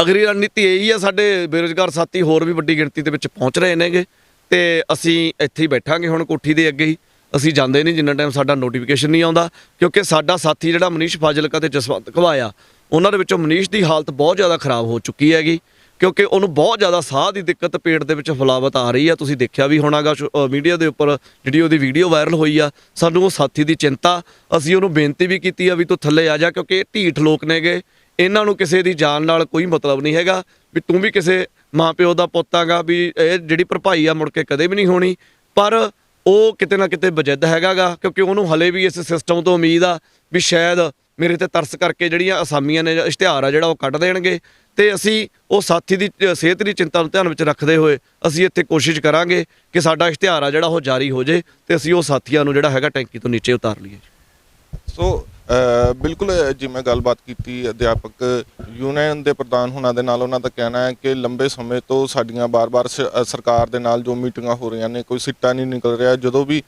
ਅਗਲੀ ਰਣਨੀਤੀ ਇਹੀ ਆ। ਸਾਡੇ ਬੇਰੁਜ਼ਗਾਰ ਸਾਥੀ ਹੋਰ ਵੀ ਵੱਡੀ ਗਿਣਤੀ ਦੇ ਵਿੱਚ ਪਹੁੰਚ ਰਹੇ ਨੇਗੇ ਤੇ ਅਸੀਂ ਇੱਥੇ ਹੀ ਬੈਠਾਂਗੇ ਹੁਣ ਕੋਠੀ ਦੇ ਅੱਗੇ ਹੀ। ਅਸੀਂ ਜਾਂਦੇ ਨਹੀਂ ਜਿੰਨਾ ਟਾਈਮ ਸਾਡਾ ਨੋਟੀਫਿਕੇਸ਼ਨ ਨਹੀਂ ਆਉਂਦਾ, ਕਿਉਂਕਿ ਸਾਡਾ ਸਾਥੀ ਜਿਹੜਾ ਮਨੀਸ਼ ਫਾਜ਼ਿਲਕਾ ਤੇ ਜਸਵੰਤ ਘਵਾਇਆ, ਉਹਨਾਂ ਦੇ ਵਿੱਚੋਂ ਮਨੀਸ਼ ਦੀ ਹਾਲਤ ਬਹੁਤ ਜ਼ਿਆਦਾ ਖਰਾਬ ਹੋ ਚੁੱਕੀ ਹੈਗੀ, ਕਿਉਂਕਿ ਉਹਨੂੰ ਬਹੁਤ ਜ਼ਿਆਦਾ ਸਾਹ ਦੀ ਦਿੱਕਤ, ਪੇਟ ਦੇ ਵਿੱਚ ਫੁਲਾਵਟ ਆ ਰਹੀ ਆ। ਤੁਸੀਂ ਦੇਖਿਆ ਵੀ ਹੋਣਾਗਾ ਮੀਡੀਆ ਦੇ ਉੱਪਰ ਜਿਹੜੀ ਉਹਦੀ ਵੀਡੀਓ ਵਾਇਰਲ ਹੋਈ ਆ। ਸਾਨੂੰ ਉਹ ਸਾਥੀ ਦੀ ਚਿੰਤਾ, ਅਸੀਂ ਉਹਨੂੰ ਬੇਨਤੀ ਵੀ ਕੀਤੀ ਆ ਵੀ ਤੂੰ ਥੱਲੇ ਆ ਜਾ, ਕਿਉਂਕਿ ਇਹ ਢੀਠ ਲੋਕ ਨੇਗੇ, ਇਹਨਾਂ ਨੂੰ ਕਿਸੇ ਦੀ ਜਾਨ ਨਾਲ ਕੋਈ ਮਤਲਬ ਨਹੀਂ ਹੈਗਾ। ਵੀ ਤੂੰ ਵੀ ਕਿਸੇ ਮਾਂ ਪਿਓ ਦਾ ਪੁੱਤ ਆਗਾ, ਵੀ ਇਹ ਜਿਹੜੀ ਭਰਪਾਈ ਆ ਮੁੜ ਕੇ ਕਦੇ ਵੀ ਨਹੀਂ ਹੋਣੀ। ਪਰ ਉਹ ਕਿਤੇ ਨਾ ਕਿਤੇ ਬਜਿੱਦ ਹੈਗਾ ਗਾ, ਕਿਉਂਕਿ ਉਹਨੂੰ ਹਲੇ ਵੀ ਇਸ ਸਿਸਟਮ ਤੋਂ ਉਮੀਦ ਆ ਵੀ ਸ਼ਾਇਦ ਮੇਰੇ ਤੇ ਤਰਸ ਕਰਕੇ ਜਿਹੜੀਆਂ ਅਸਾਮੀਆਂ ਨੇ, ਇਸ਼ਤਿਹਾਰ ਆ ਜਿਹੜਾ ਉਹ ਕੱਢ ਦੇਣਗੇ। ਤੇ ਅਸੀਂ ਉਹ ਸਾਥੀ ਦੀ ਸਿਹਤ ਦੀ ਚਿੰਤਾ ਨੂੰ ਧਿਆਨ ਵਿੱਚ ਰੱਖਦੇ ਹੋਏ ਅਸੀਂ ਇੱਥੇ ਕੋਸ਼ਿਸ਼ ਕਰਾਂਗੇ ਕਿ ਸਾਡਾ ਇਸ਼ਤਿਹਾਰ ਆ ਜਿਹੜਾ ਉਹ ਜਾਰੀ ਹੋ ਜੇ ਤੇ ਅਸੀਂ ਉਹ ਸਾਥੀਆਂ ਨੂੰ ਜਿਹੜਾ ਹੈਗਾ ਟੈਂਕੀ ਤੋਂ ਨੀਚੇ ਉਤਾਰ ਲਈਏ। ਸੋ ਬਿਲਕੁਲ ਜਿਵੇਂ ਗੱਲਬਾਤ ਕੀਤੀ ਅਧਿਆਪਕ ਯੂਨੀਅਨ ਦੇ ਪ੍ਰਧਾਨ ਹੋਣਾ ਦੇ ਨਾਲ, ਉਹਨਾਂ ਦਾ ਕਹਿਣਾ ਹੈ ਕਿ ਲੰਬੇ ਸਮੇਂ ਤੋਂ ਸਾਡੀਆਂ ਬਾਰ-ਬਾਰ ਸਰਕਾਰ ਦੇ ਨਾਲ ਜੋ ਮੀਟਿੰਗਾਂ ਹੋ ਰਹੀਆਂ ਨੇ, ਕੋਈ ਸਿੱਟਾ ਨਹੀਂ ਨਿਕਲ ਰਿਹਾ। ਜਦੋਂ ਵੀ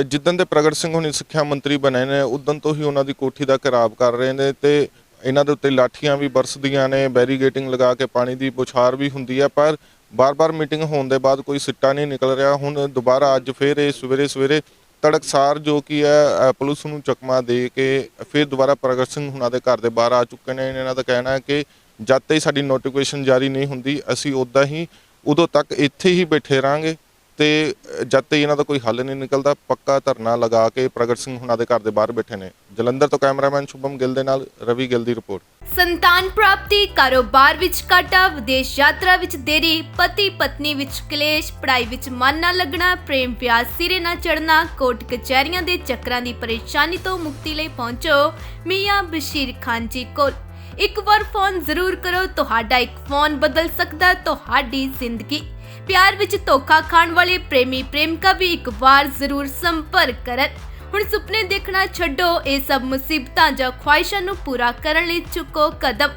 ਜਿੱਦਣ ਦੇ ਪ੍ਰਗਟ ਸਿੰਘ ਹੁਣੀ ਸਿੱਖਿਆ ਮੰਤਰੀ ਬਣੇ ਨੇ ਉਦੋਂ ਤੋਂ ਹੀ ਉਹਨਾਂ ਦੀ ਕੋਠੀ ਦਾ ਘਿਰਾਵ ਕਰ ਰਹੇ ਨੇ ਤੇ ਇਹਨਾਂ ਦੇ ਉੱਤੇ ਲਾਠੀਆਂ ਵੀ ਬਰਸਦੀਆਂ ਨੇ, ਬੈਰੀਗੇਟਿੰਗ ਲਗਾ ਕੇ ਪਾਣੀ ਦੀ ਬੁਛਾਰ ਵੀ ਹੁੰਦੀ ਹੈ, ਪਰ ਬਾਰ-ਬਾਰ ਮੀਟਿੰਗ ਹੋਣ ਦੇ ਬਾਅਦ ਕੋਈ ਸਿੱਟਾ ਨਹੀਂ ਨਿਕਲ ਰਿਹਾ। ਹੁਣ ਦੁਬਾਰਾ ਅੱਜ ਫਿਰ ਇਹ ਸਵੇਰੇ ਤੜਕਸਾਰ ਜੋ ਕਿ ਹੈ ਪੁਲਿਸ ਨੂੰ ਚਕਮਾ ਦੇ ਕੇ ਫਿਰ ਦੁਬਾਰਾ ਪ੍ਰਗਟ ਸਿੰਘ ਹੁਣਾਂ ਦੇ ਘਰ ਦੇ ਬਾਹਰ ਆ ਚੁੱਕੇ ਨੇ। ਇਹਨਾਂ ਦਾ ਕਹਿਣਾ ਹੈ ਕਿ ਜਦ ਤੱਕ ਸਾਡੀ ਨੋਟੀਫਿਕੇਸ਼ਨ ਜਾਰੀ ਨਹੀਂ ਹੁੰਦੀ ਅਸੀਂ ਉੱਦਾਂ ਹੀ ਉਦੋਂ ਤੱਕ ਇੱਥੇ ਹੀ ਬੈਠੇ ਰਹਾਂਗੇ ਤੇ ਜਦ ਤੱਕ ਇਹਨਾਂ ਦਾ ਕੋਈ ਹੱਲ ਨਹੀਂ ਨਿਕਲਦਾ ਪੱਕਾ ਧਰਨਾ ਲਗਾ ਕੇ ਪ੍ਰਗਟ ਸਿੰਘ ਹੁਣਾਂ ਦੇ ਘਰ ਦੇ ਬਾਹਰ ਬੈਠੇ ਨੇ। ਜਲੰਧਰ ਤੋਂ ਕੈਮਰਾਮੈਨ ਸ਼ੁਭਮ ਗਿੱਲ ਦੇ ਨਾਲ ਰਵੀ ਗਿੱਲ ਦੀ ਰਿਪੋਰਟ। ਸੰਤਾਨ ਪ੍ਰਾਪਤੀ, ਕਾਰੋਬਾਰ ਵਿੱਚ ਘਾਟਾ, ਵਿਦੇਸ਼ ਯਾਤਰਾ ਵਿੱਚ ਦੇਰੀ, ਪਤੀ ਪਤਨੀ ਵਿੱਚ ਕਲੇਸ਼, ਪੜ੍ਹਾਈ ਵਿੱਚ ਮਨ ਨਾ ਲੱਗਣਾ, ਪ੍ਰੇਮ ਪਿਆਰ ਸਿਰੇ ਨਾ ਚੜ੍ਹਨਾ, ਕੋਰਟ ਕਚਹਿਰੀਆਂ ਦੇ ਚੱਕਰਾਂ ਦੀ ਪਰੇਸ਼ਾਨੀ ਤੋਂ ਮੁਕਤੀ ਲਈ ਪਹੁੰਚੋ ਮੀਆਂ ਬਸ਼ੀਰ ਖਾਨ ਜੀ ਕੋਲ। ਇੱਕ ਵਾਰ ਫੋਨ ਜ਼ਰੂਰ ਕਰੋ, ਤੁਹਾਡਾ ਇੱਕ ਫੋਨ ਬਦਲ ਸਕਦਾ ਤੁਹਾਡੀ ਜ਼ਿੰਦਗੀ। प्यार विच धोखा खाण वाले प्रेमी प्रेमिका भी एक बार जरूर संपर्क करन। हुण सुपने देखना छड्डो, ये सब मुसीबतां जां ख्वाहिशां नूं पूरा करन लई चुको कदम।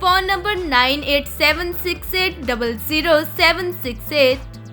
Phone number 9876800768